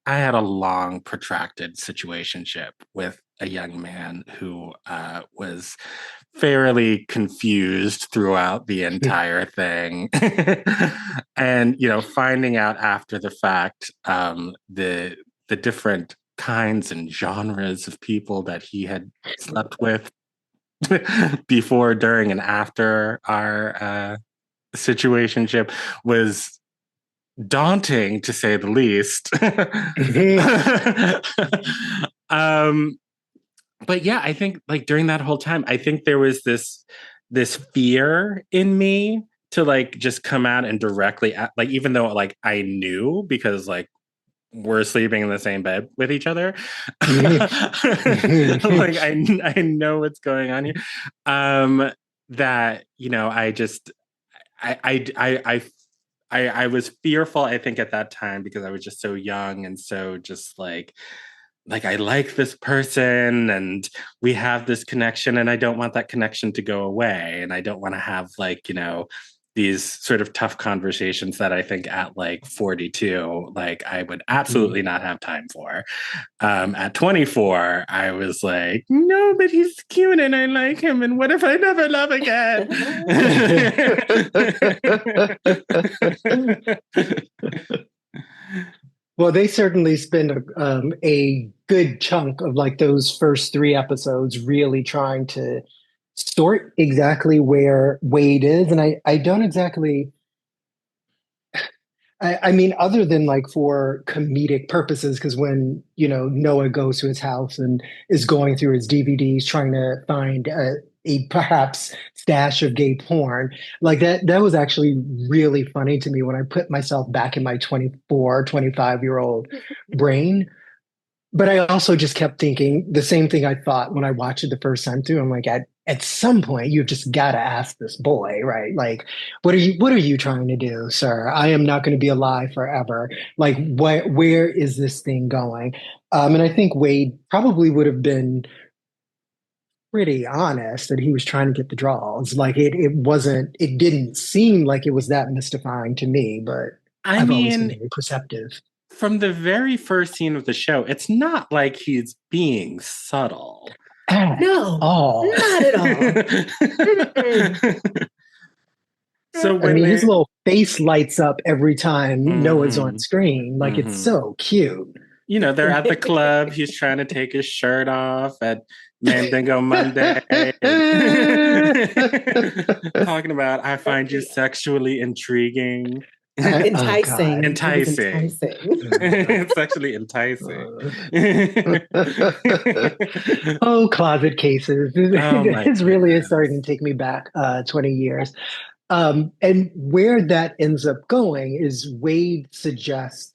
had a long, protracted situationship with a young man who was fairly confused throughout the entire thing, and finding out after the fact the different kinds and genres of people that he had slept with before, during, and after our situationship was daunting to say the least. um, but yeah, I think like during that whole time, I think there was this fear in me to like just come out and directly like even though like I knew because like we're sleeping in the same bed with each other. Like I know what's going on here. That I just I was fearful, I think, at that time because I was just so young and so just like I like this person and we have this connection and I don't want that connection to go away. And I don't want to have like, these sort of tough conversations that I think at like 42, like I would absolutely not have time for. At 24, I was like, no, but he's cute and I like him. And what if I never love again? Well, they certainly spend a good chunk of like those first three episodes really trying to sort exactly where Wade is. And I don't exactly, I mean, other than like for comedic purposes, because when, Noah goes to his house and is going through his DVDs trying to find a perhaps stash of gay porn, like that was actually really funny to me when I put myself back in my 24, 25-year-old brain. But I also just kept thinking the same thing I thought when I watched it the first time through. I'm like, at some point, you've just got to ask this boy, right? Like, what are you trying to do, sir? I am not going to be alive forever. Like, where is this thing going? And I think Wade probably would have been pretty honest that he was trying to get the draws. Like, it didn't seem like it was that mystifying to me, but I I've always been mean, very perceptive. from the very first scene of the show, it's not like he's being subtle. No, Oh, not at all. So I when mean, his they little face lights up every time Noah's on Mhm, screen. Like it's mhm. so cute. They're at the club. He's trying to take his shirt off at Mandingo Monday. And talking about, I find you sexually intriguing. Oh God. Enticing. It was Enticing. enticing. It's sexually enticing. Uh, oh, closet cases. Oh my This really is starting goodness. to take me back 20 years. And where that ends up going is Wade suggests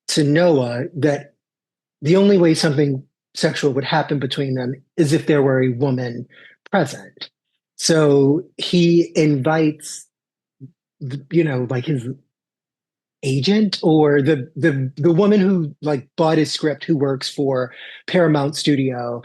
to Noah that the only way something sexual would happen between them is if there were a woman present. So he invites, like his agent or the woman who like bought his script, who works for Paramount Studio,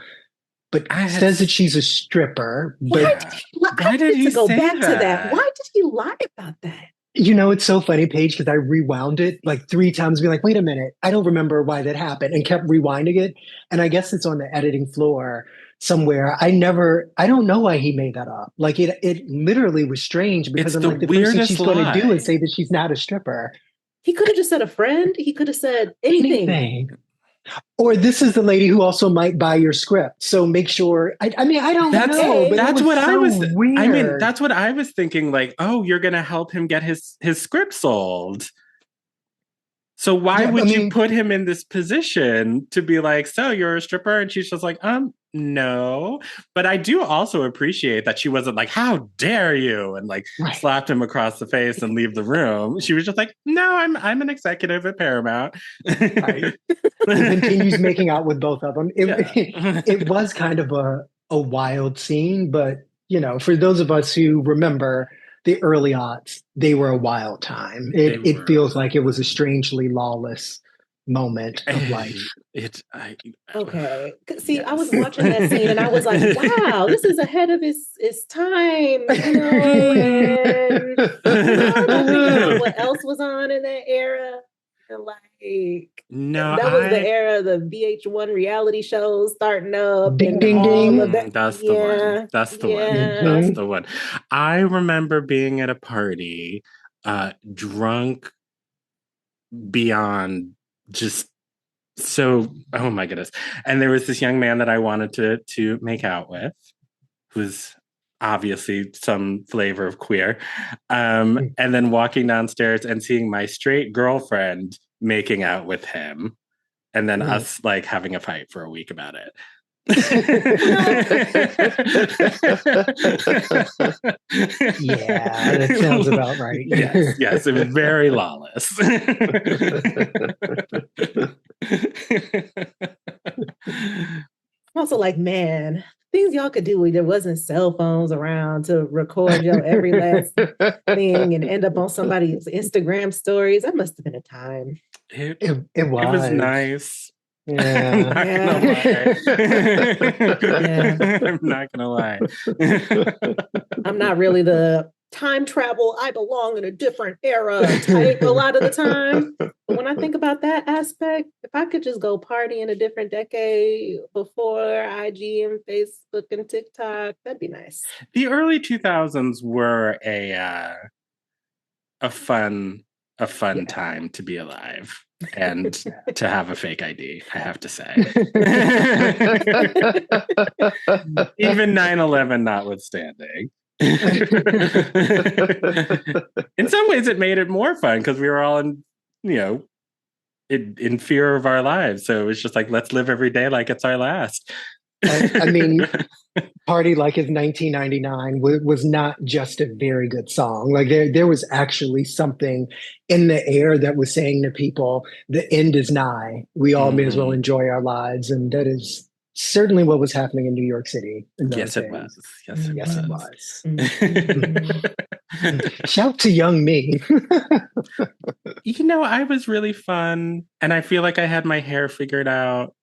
but says that she's a stripper. But why did he go say back to that? that? Why did he lie about that? It's so funny, Paige, because I rewound it like 3 times, being like, wait a minute, I don't remember why that happened, and kept rewinding it. And I guess it's on the editing floor somewhere. I don't know why he made that up. Like it literally was strange because It's I'm like, the first thing she's going to do is say that she's not a stripper. He could have just said a friend. He could have said anything. Or this is the lady who also might buy your script. So make sure. I don't know. But that's what I was. Weird. I mean, that's what I was thinking. Like, oh, you're gonna help him get his script sold. So why would you put him in this position to be like, so you're a stripper? And she's just like, no. But I do also appreciate that she wasn't like, how dare you? And like slapped him across the face and leave the room. She was just like, no, I'm an executive at Paramount. Right. Continues making out with both of them. It was kind of a wild scene, but for those of us who remember the early aughts, they were a wild time. It feels like it was a strangely lawless moment of life. Okay. See, yes. I was watching that scene and I was like, wow, this is ahead of his time, and I don't think what else was on in that era. Like, no, that was the era of the VH1 reality shows starting up. Ding, ding, ding. That's the one. That's the one. That's the one. I remember being at a party, drunk beyond just so, oh my goodness. And there was this young man that I wanted to make out with, who's obviously some flavor of queer. And then walking downstairs and seeing my straight girlfriend making out with him. And then us like having a fight for a week about it. Yeah, that sounds about right. Yes, it was very lawless. I'm also like, man, things y'all could do when there wasn't cell phones around to record your every last thing and end up on somebody's Instagram stories. That must have been a time. It was. It was nice. Yeah. I'm not gonna lie. I'm not really the time travel, I belong in a different era type a lot of the time. But when I think about that aspect, if I could just go party in a different decade before IG and Facebook and TikTok, that'd be nice. The early 2000s were a fun time to be alive and to have a fake ID, I have to say. Even 9/11 notwithstanding. In some ways it made it more fun because we were all in fear of our lives. So it was just like, let's live every day like it's our last. I mean, Party Like It's 1999 was not just a very good song. Like there was actually something in the air that was saying to people, the end is nigh. We all may as well enjoy our lives. And that is certainly what was happening in New York City. Yes, it was. Yes, it was. Shout to young me. I was really fun. And I feel like I had my hair figured out.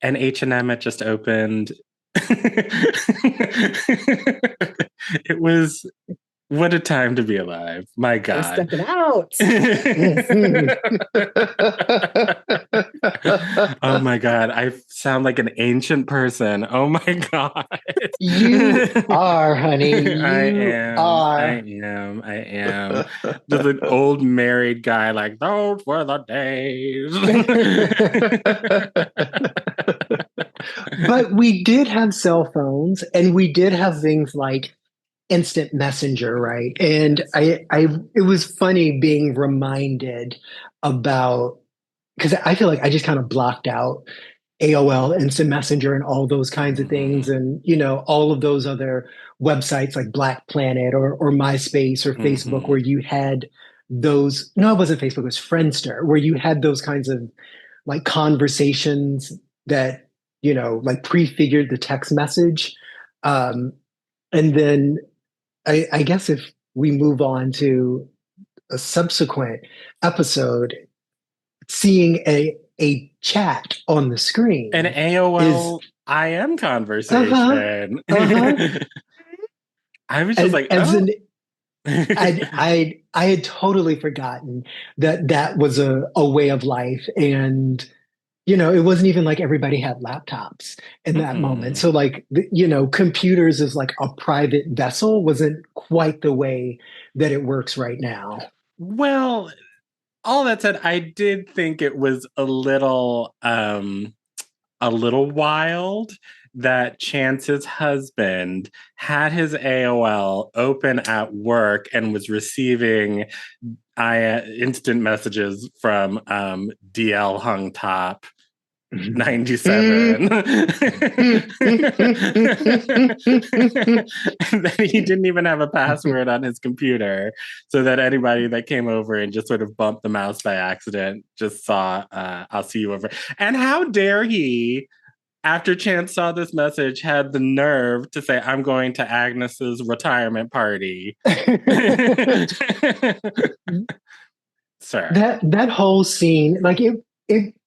And H&M had just opened. It was, what a time to be alive. My God. Stepping out. Oh my God. I sound like an ancient person. Oh my God. You are, honey. I am. There's an old married guy like, those were the days. But we did have cell phones and we did have things like instant messenger, right? And it was funny being reminded about, because I feel like I just kind of blocked out AOL, instant messenger, and all those kinds of things, and all of those other websites like Black Planet or MySpace or Facebook, where you had those. No, it wasn't Facebook; it was Friendster, where you had those kinds of like conversations that like prefigured the text message. And then I guess if we move on to a subsequent episode, seeing a chat on the screen An is AOL IM uh-huh, conversation. uh-huh. I was just like, As oh. an I had totally forgotten that was a way of life. And it wasn't even like everybody had laptops in that moment. Mm-mm. So like, computers as like a private vessel wasn't quite the way that it works right now. Well, all that said, I did think it was a little wild that Chance's husband had his AOL open at work and was receiving instant messages from DL Hung Top 97. And then he didn't even have a password on his computer, so that anybody that came over and just sort of bumped the mouse by accident just saw, I'll see you over. And how dare he, after Chance saw this message, had the nerve to say, I'm going to Agnes's retirement party. Sir. That whole scene, like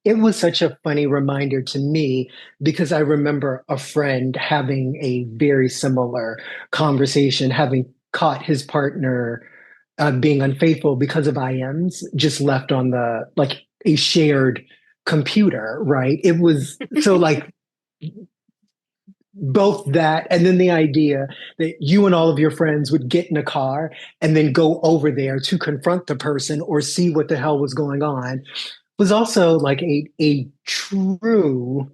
it was such a funny reminder to me because I remember a friend having a very similar conversation, having caught his partner being unfaithful because of IMs just left on the like a shared computer, right? It was so like both that and then the idea that you and all of your friends would get in a car and then go over there to confront the person or see what the hell was going on was also like a true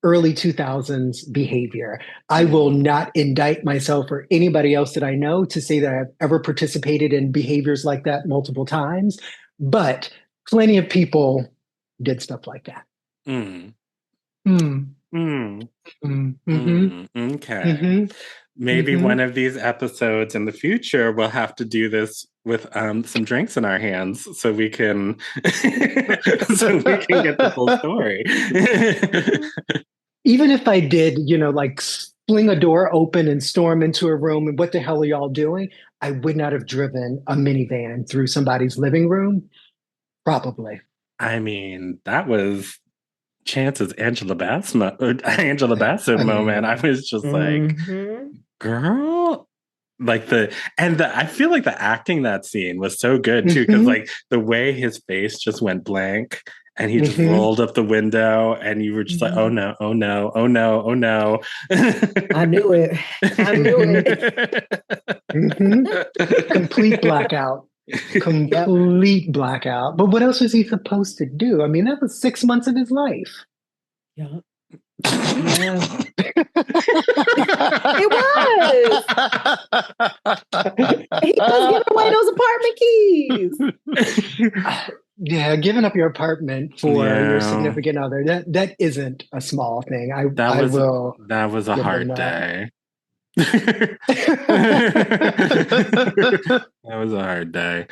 early 2000s behavior. I will not indict myself or anybody else that I know to say that I've ever participated in behaviors like that multiple times, but plenty of people did stuff like that. Mm. Mm. Mm. Mm-hmm. Okay. Mm-hmm. Maybe Mm-hmm. one of these episodes in the future we'll have to do this with some drinks in our hands so we can so we can get the full story. Even if I did, like fling a door open and storm into a room and what the hell are y'all doing? I would not have driven a minivan through somebody's living room. Probably. I mean, that was Chance's Angela Bassett I moment. I mean, was just like, girl, like I feel like the acting that scene was so good too, because mm-hmm, like the way his face just went blank and he just mm-hmm, rolled up the window and you were just like, oh no, oh no, oh no, oh no. I knew it. I knew it. mm-hmm. Complete blackout. Yep. Complete blackout. But what else was he supposed to do? I mean, that was 6 months of his life. Yep. Yeah. It was. He was giving away those apartment keys. Yeah, giving up your apartment for your Yeah, significant other, that isn't a small thing. that I was will that was a give them hard that. day. That was a hard day.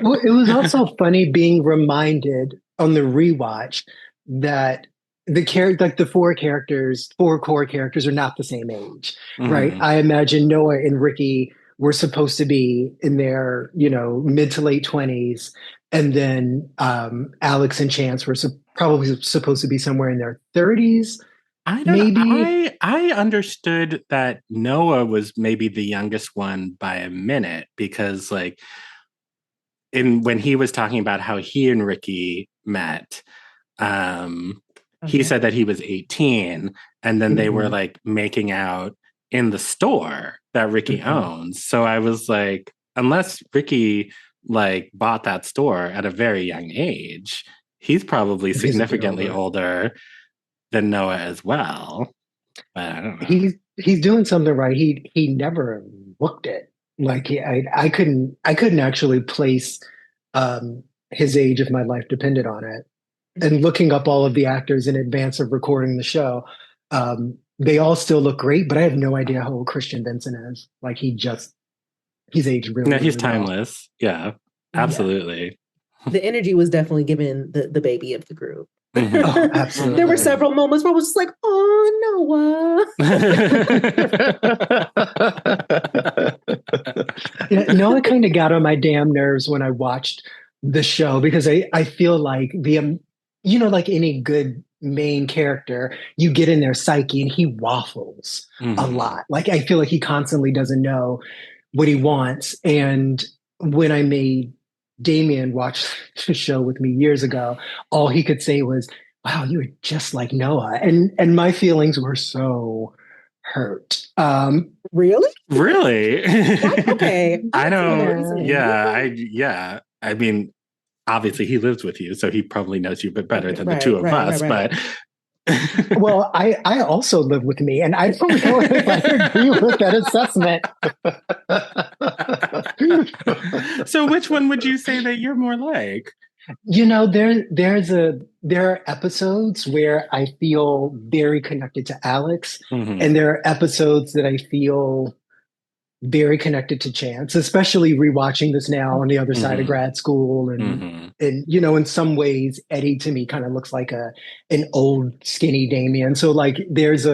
Well, it was also funny being reminded on the rewatch that like the four core characters are not the same age, right? Mhm. I imagine Noah and Ricky were supposed to be in their, mid to late 20s, and then Alex and Chance were probably supposed to be somewhere in their 30s, I don't know. maybe. I understood that Noah was maybe the youngest one by a minute because like in when he was talking about how he and Ricky met, um, he Okay. said that he was 18 and then they were Mhm, like making out in the store that Ricky mhm. owns. So I was like, unless Ricky like bought that store at a very young age, he's probably He's a bit significantly older. older than Noah as well. But I don't know. He's doing something right. He never looked it. Like I couldn't actually place his age if my life depended on it. And looking up all of the actors in advance of recording the show, they all still look great, but I have no idea how old Christian Vincent is. Like he's aged No, really, he's really well. timeless. Yeah, Yeah. absolutely. The energy was definitely given the baby of the group. Oh, absolutely. There were several moments where I was just like, oh, Yeah, Noah kind of got on my damn nerves when I watched the show because I feel like like any good main character, you get in their psyche and he waffles a Mhm. lot. Like I feel like he constantly doesn't know what he wants. And when I made Damien watch the show with me years ago, all he could say was, "Wow, you were just like Noah," and my feelings were so hurt. really? Really? Okay. I That's don't, reasoning. yeah. I mean, obviously he lives with you, so he probably knows you a bit better than the two Right, of us, right. but Well, I also live with me, and I don't know if I agree with that assessment. So which one would you say that you're more like? There are episodes where I feel very connected to Alex, Mhm. and there are episodes that I feel very connected to Chance, especially rewatching this now on the other side of Mhm. grad school. And Mhm. in some ways, Eddie to me kind of looks like an old skinny Damien. So like there's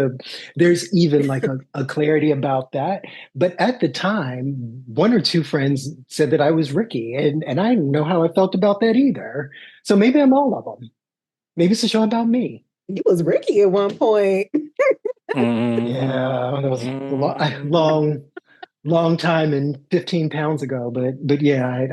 even like a clarity about that. But at the time, one or two friends said that I was Ricky, and I didn't know how I felt about that either. So maybe I'm all of them. Maybe it's a show about me. You was Ricky at one point. Yeah, that was Mhm. long time and 15 pounds ago. But yeah,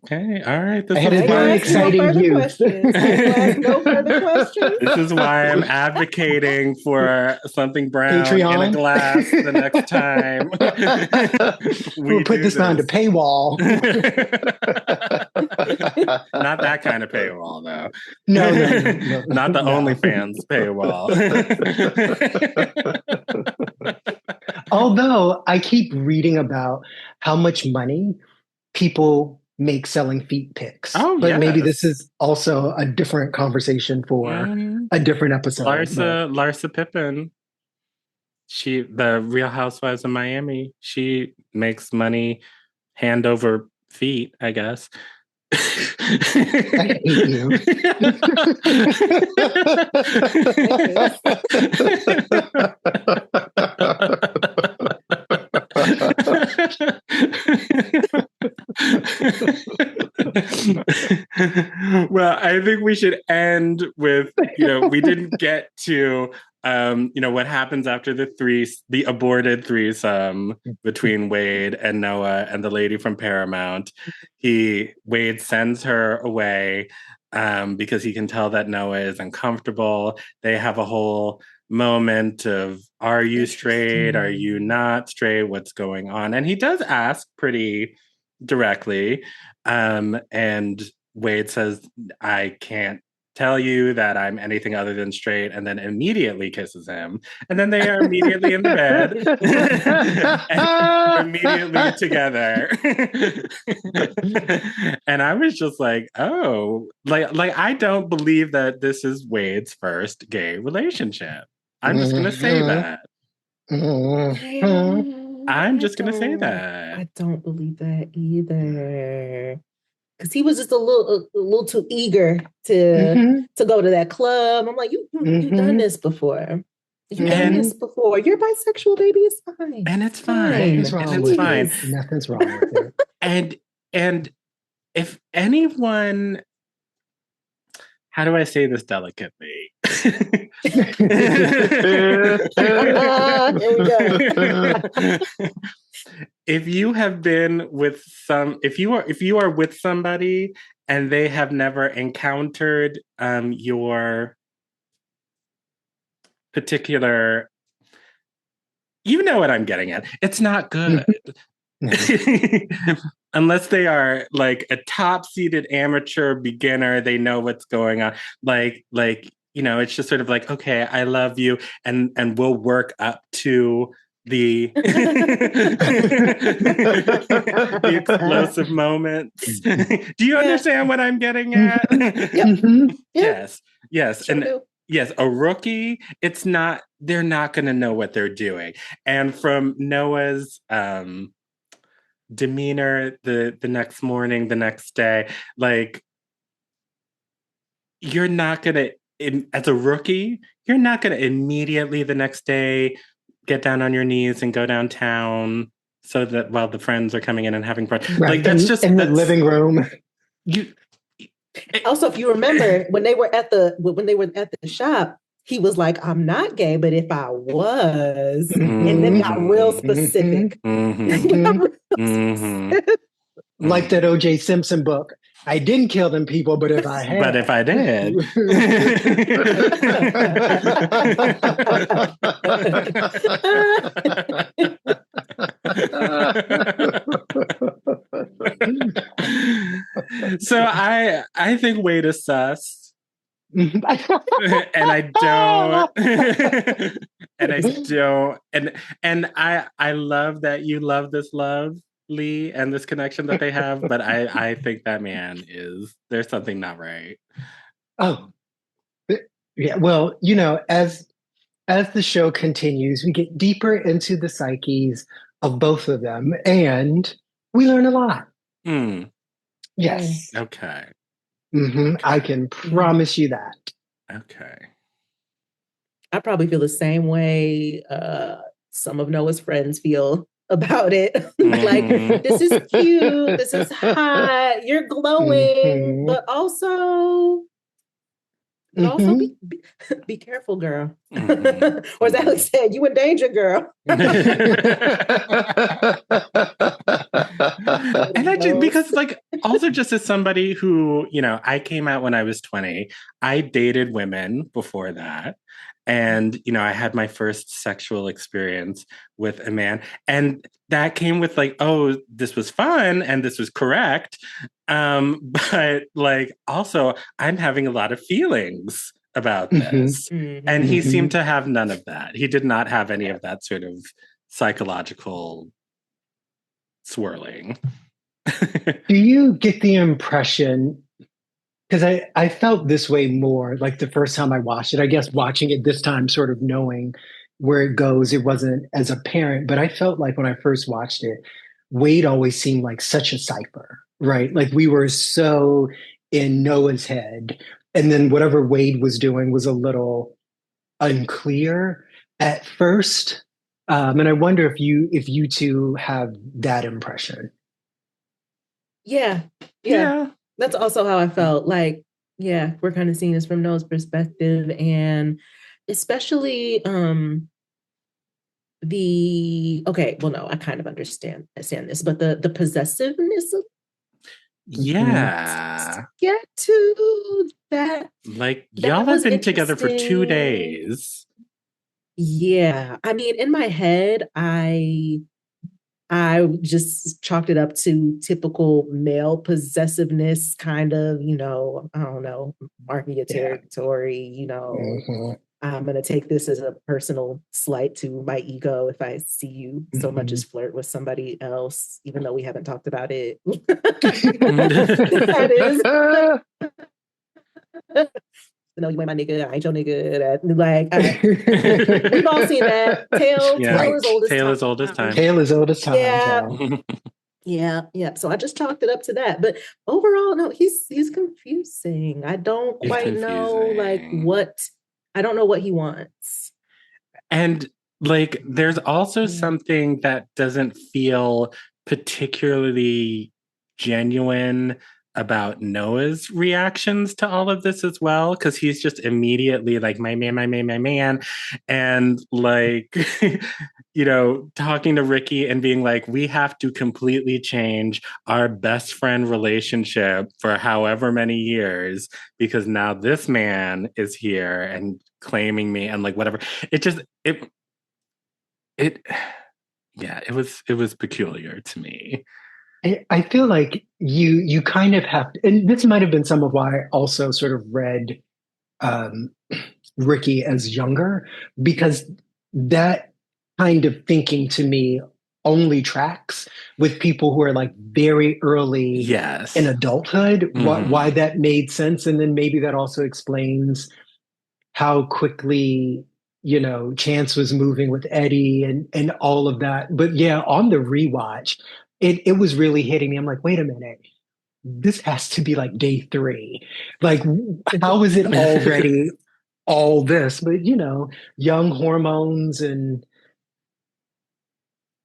Okay. All right. I This had is I a ain't gonna very why ask you no exciting further youth. questions. I ain't gonna ask no further questions. this is why I'm advocating for something brown in a Patreon. glass the next time We'll we put do this behind a this. paywall. Not that kind of paywall, though. No, Not the no. OnlyFans paywall. Although I keep reading about how much money people make selling feet pics, Oh, but maybe this yes. is also a different conversation for Mhm. a different episode. But Larsa Pippen. The Real Housewives of Miami. She makes money hand over feet, I guess. I hate you. Well, I think we should end with, we didn't get to what happens after the aborted threesome between Wade and Noah and the lady from Paramount. Wade sends her away because he can tell that Noah is uncomfortable. They have a whole moment of, are you straight? Are you not straight? What's going on? And he does ask pretty directly. And Wade says, I can't tell you that I'm anything other than straight, and then immediately kisses him. And then they are immediately in the bed and immediately together. And I was just like, oh, like I don't believe that this is Wade's first gay relationship. I'm just gonna say that. I'm just gonna say that. I don't believe that either. Because he was just a little too eager to go to that club. I'm like, you've done this before. You've done this before. You're bisexual, baby. It's fine. And it's fine. Nothing's wrong And it's with fine. it. Nothing's wrong with it. And if anyone, how do I say this delicately? Here we go. If you have been with if you are with somebody and they have never encountered your particular, you know what I'm getting at. It's not good. Unless they are like a top-seeded amateur beginner, they know what's going on. Like it's just sort of like, okay, I love you, and we'll work up to the the explosive moments. Do you understand what I'm getting at? Yes. Sure And do. yes, a rookie, they're not going to know what they're doing. And from Noah's demeanor the next morning, the next day, like, you're not gonna as a rookie, you're not going to immediately the next day get down on your knees and go downtown so that while the friends are coming in and having fun. Right. Like that's just in the living room. You Also, if you remember when they were at the shop, he was like, "I'm not gay, but if I was," and then got real specific. Like that O.J. Simpson book. I didn't kill them people, but if I had. But if I did. So I think Wade is sus. And I don't and I love that you love this love, Lee, and this connection that they have, but I think that man there's something not right. Oh. Yeah, well, as the show continues, we get deeper into the psyches of both of them, and we learn a lot. Yes. Okay. Okay. I can promise you that. Okay. I probably feel the same way some of Noah's friends feel about it. Like, this is cute, this is hot, you're glowing, but also be careful, girl. Or as Alex said, you in danger, girl. And because also just as somebody who, I came out when I was 20, I dated women before that. And, I had my first sexual experience with a man. And that came with oh, this was fun and this was correct. But also I'm having a lot of feelings about this. And he seemed to have none of that. He did not have any of that sort of psychological swirling. Do you get the impression, because I felt this way more the first time I watched it, I guess watching it this time, sort of knowing where it goes, it wasn't as apparent, but I felt like when I first watched it, Wade always seemed like such a cipher, right? Like we were so in Noah's head, and then whatever Wade was doing was a little unclear at first. And I wonder if you two have that impression. Yeah. That's also how I felt. We're kind of seeing this from Noah's perspective, and especially I kind of understand this, but the possessiveness of get to that. Y'all have been together for 2 days. Yeah. I mean, in my head, I just chalked it up to typical male possessiveness, kind of, I don't know, marking your territory, I'm going to take this as a personal slight to my ego if I see you so much as flirt with somebody else, even though we haven't talked about it. That is. No, you ain't my nigga. I ain't your nigga. We've all seen that. Tale is old as time. Tale is old as time. Yeah. Yeah. So I just chalked it up to that. But overall, no, he's confusing. I don't quite know I don't know what he wants. And there's also something that doesn't feel particularly genuine about Noah's reactions to all of this as well, because he's just immediately my man, and talking to Ricky and being we have to completely change our best friend relationship for however many years because now this man is here and claiming me and whatever. It was peculiar to me. I feel like you kind of have to, and this might have been some of why I also sort of read Ricky as younger, because that kind of thinking to me only tracks with people who are very early in adulthood, why that made sense. And then maybe that also explains how quickly Chance was moving with Eddie and all of that. But yeah, on the rewatch, it was really hitting me. I'm like, wait a minute, this has to be day 3. How is it already all this, but young hormones and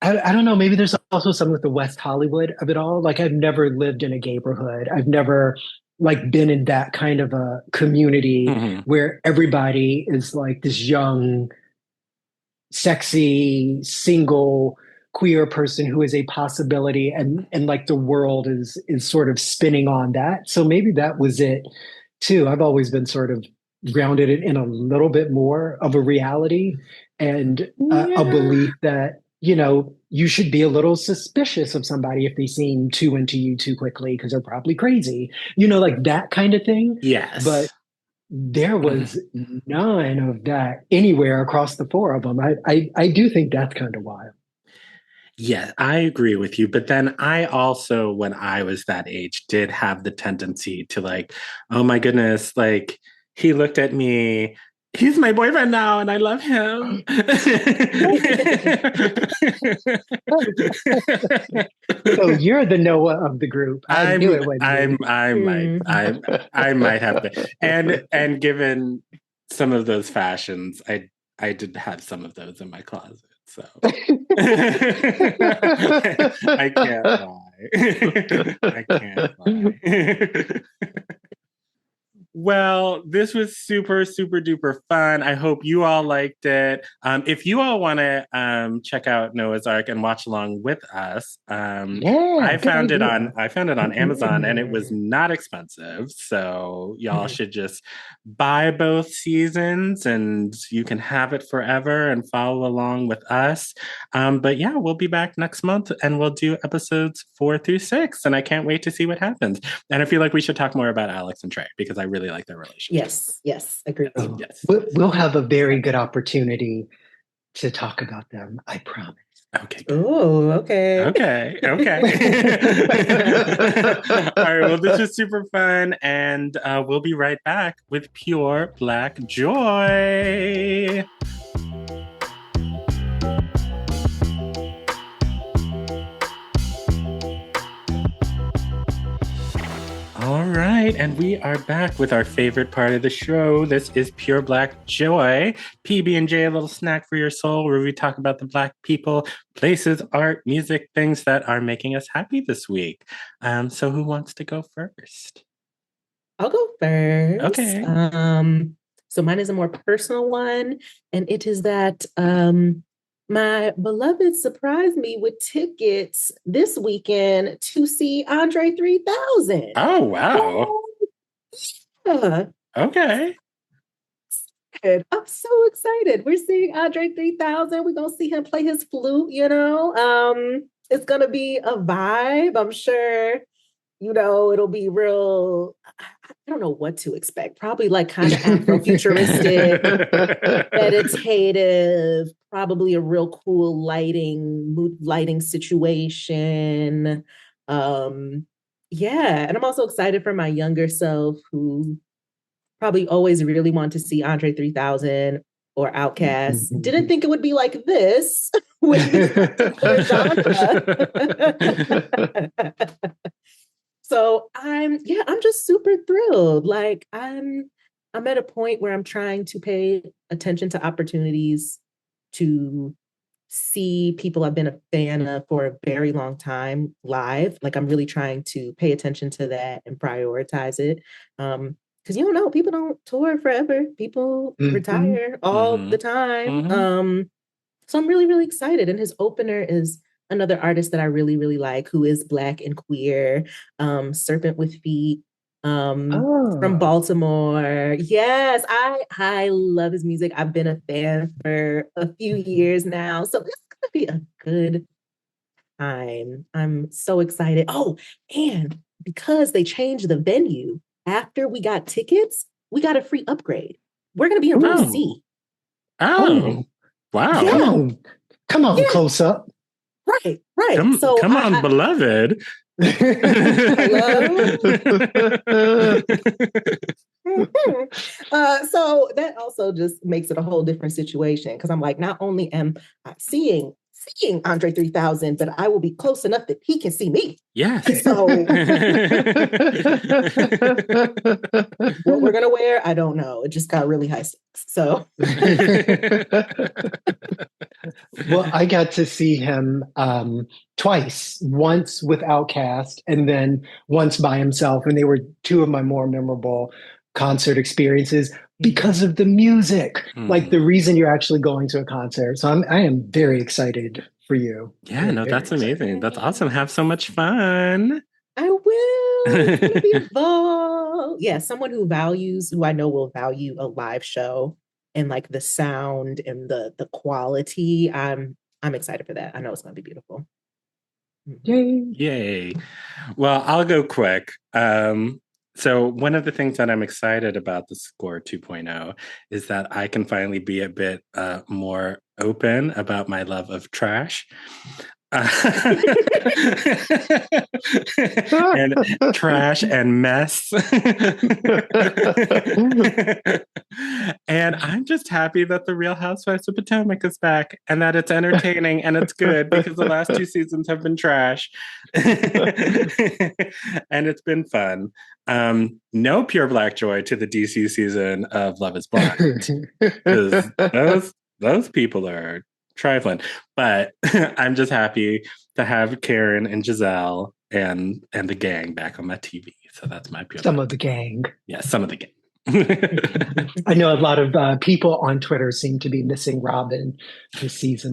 I don't know, maybe there's also something with the West Hollywood of it all. Like I've never lived in a neighborhood. I've never like been in that kind of a community Mhm. where everybody is like this young, sexy, single, queer person who is a possibility and like the world is sort of spinning on that. So maybe that was it too. I've always been sort of grounded in a little bit more of a reality and a Yeah. belief that, you should be a little suspicious of somebody if they seem too into you too quickly because they're probably crazy, like that kind of thing. But Yes. there Mhm. was none of that anywhere across the four of them. I do think that's kind of wild. Yeah, I agree with you. But then I also, when I was that age, did have the tendency to like, oh my goodness, like he looked at me. He's my boyfriend now, and I love him. So you're the Noah of the group. I knew it wasn't me. I might have been, and given some of those fashions, I did have some of those in my closet. So I can't lie. I can't lie. Well, this was super, super duper fun. I hope you all liked it. If you all want to check out Noah's Ark and watch along with us, Yeah, good idea. I found it on Amazon and it was Mm. not expensive. So y'all should just buy both seasons and you can have it forever and follow along with us. But yeah, we'll be back next month and we'll do episodes 4 through 6. And I can't wait to see what happens. And I feel like we should talk more about Alex and Trey because I really like their relationship. Yes, agreed. Oh, Yes. we'll have a very good opportunity to talk about them. I promise. Okay. Good. Oh, okay. Okay. All right. Well, this was super fun. And we'll be right back with Pure Black Joy. All right, and we are back with our favorite part of the show. This is Pure Black Joy, PB&J, a little snack for your soul, where we talk about the Black people, places, art, music, things that are making us happy this week. So who wants to go first? I'll go first. Okay. So mine is a more personal one, and it is that my beloved surprised me with tickets this weekend to see Andre 3000. Oh, wow. Yeah. Okay. I'm so excited. We're seeing Andre 3000. We're gonna see him play his flute, It's gonna be a vibe. I'm sure, it'll be real. I don't know what to expect. Probably like kind of Afrofuturistic, meditative, probably a real cool mood lighting situation. Yeah. And I'm also excited for my younger self who probably always really wanted to see Andre 3000 or Outkast. Didn't think it would be like this with this particular genre. So I'm just super thrilled. Like I'm at a point where I'm trying to pay attention to opportunities to see people I've been a fan of for a very long time live. Like I'm really trying to pay attention to that and prioritize it. Because you don't know, people don't tour forever. People retire all the time. So I'm really, really excited. And his opener is another artist that I really, really like, who is Black and queer, Serpent with Feet, from Baltimore. Yes, I love his music. I've been a fan for a few years now. So it's gonna be a good time. I'm so excited. Oh, and because they changed the venue after we got tickets, we got a free upgrade. We're gonna be in row C. Oh, wow. Yeah. Come on, close up. Right. Come on, beloved. So that also just makes it a whole different situation because I'm like, not only am I seeing seeing Andre 3000, but I will be close enough that he can see me. Yes. So what we're gonna wear, I don't know. It just got really high stakes. So well, I got to see him twice, once with Outkast and then once by himself. And they were two of my more memorable concert experiences because of the music. Like the reason you're actually going to a concert. So I am very excited for you. Yeah, no, that's amazing. That's awesome. Have so much fun. I will. It's gonna be a ball. Yeah, someone who I know will value a live show and like the sound and the quality. I'm excited for that. I know it's gonna be beautiful. Yay. Yay. Well, I'll go quick. So one of the things that I'm excited about the Score 2.0 is that I can finally be a bit more open about my love of trash. And trash and mess. And I'm just happy that the Real Housewives of Potomac is back and that it's entertaining and it's good because the last 2 seasons have been trash. And it's been fun. No pure black joy to the DC season of Love is Blind. Because those people are trifling. But I'm just happy to have Karen and Giselle and the gang back on my TV. So that's my pure. Some of the gang. Yeah, some of the gang. I know a lot of people on Twitter seem to be missing Robin this season.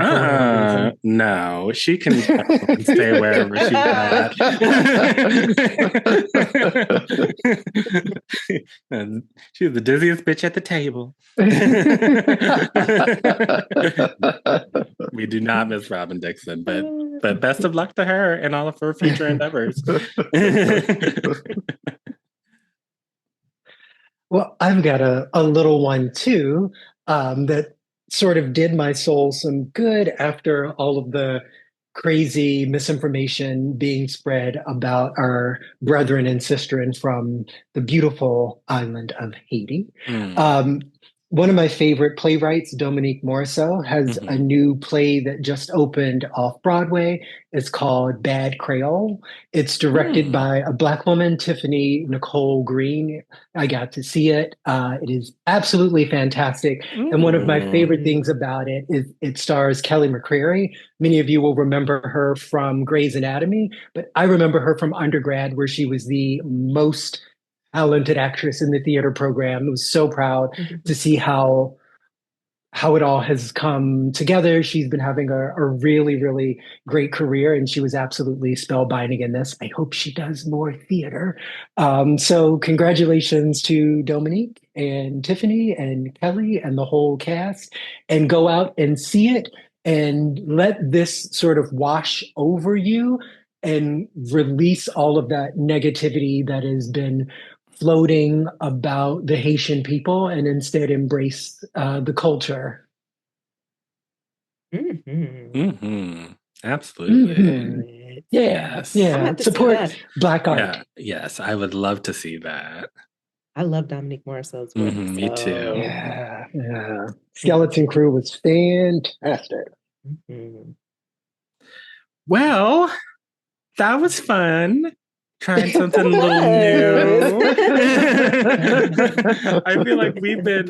No, she can stay wherever she's at. She's the dizziest bitch at the table. We do not miss Robin Dixon, but best of luck to her and all of her future endeavors. Well, I've got a little one too that sort of did my soul some good after all of the crazy misinformation being spread about our brethren and sisterin from the beautiful island of Haiti. One of my favorite playwrights, Dominique Morisseau, has a new play that just opened off Broadway. It's called Bad Creole. It's directed by a Black woman, Tiffany Nicole Green. I got to see it. It is absolutely fantastic. And one of my favorite things about it is it stars Kelly McCreary. Many of you will remember her from Grey's Anatomy, but I remember her from undergrad, where she was the most talented actress in the theater program. I was so proud to see how it all has come together. She's been having a really, really great career, and she was absolutely spellbinding in this. I hope she does more theater. So congratulations to Dominique and Tiffany and Kelly and the whole cast, and go out and see it and let this sort of wash over you and release all of that negativity that has been floating about the Haitian people, and instead embrace the culture. Absolutely. Yes. Yeah. Support Black art. Yeah. Yes, I would love to see that. I love Dominique Morisseau's work. Me too. Yeah. Skeleton Crew was fantastic. Well, that was fun. Trying something a little new. I feel like we've been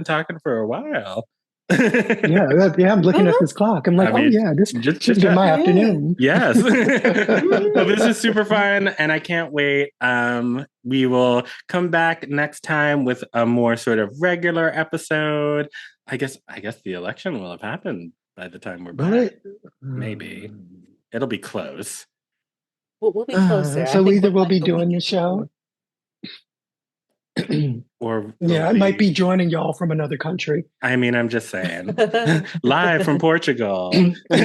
talking for a while. I'm looking at this clock. I'm like, this should be my afternoon. Yes. Well, this is super fun, and I can't wait. We will come back next time with a more sort of regular episode. I guess the election will have happened by the time we're back. Maybe. It'll be close. We'll be closer. So either we'll be doing the show, or I might be joining y'all from another country. I mean, I'm just saying, live from Portugal. But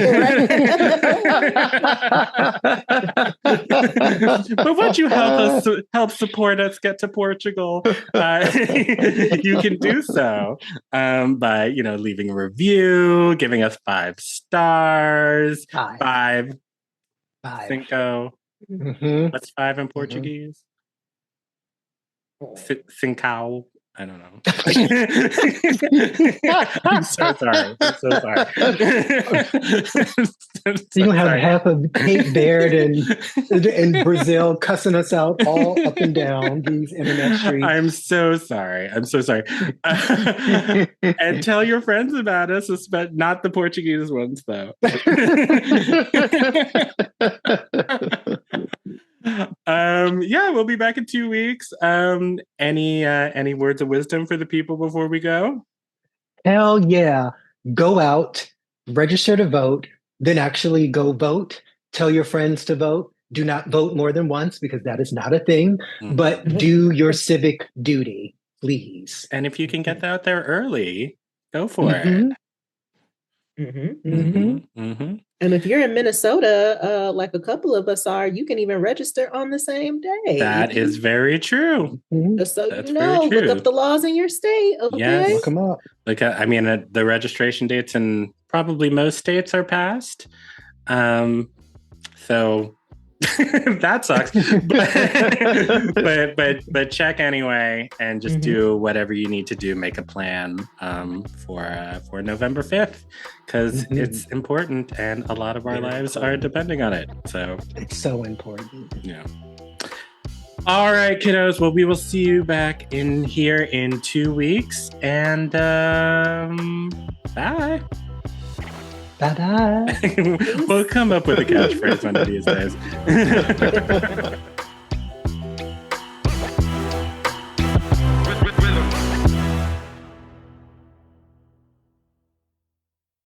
once you help support us get to Portugal, you can do so by leaving a review, giving us 5 stars, 5. Cinco. What's 5 in Portuguese? Cincao. I don't know. I'm so sorry. I'm so sorry. You don't have half of Cape Verde and Brazil cussing us out all up and down these internet streets. I'm so sorry. I'm so sorry. And tell your friends about us, but not the Portuguese ones, though. Yeah, we'll be back in 2 weeks. Any words of wisdom for the people before we go? Hell yeah. Go out, register to vote, then actually go vote. Tell your friends to vote. Do not vote more than once because that is not a thing, but do your civic duty, please. And if you can get out there early, go for it. And if you're in Minnesota, like a couple of us are, you can even register on the same day. That is very true. Just so you know, look up the laws in your state. Okay, yes. Look them up. I mean, the registration dates in probably most states are passed. So that sucks. but check anyway, and just do whatever you need to do. Make a plan for November 5th, because it's important, and a lot of our lives are depending on it. So it's so important. Yeah. All right, kiddos. Well, we will see you back in here in 2 weeks, and bye. Bye-bye. We'll come up with a catchphrase one of these days.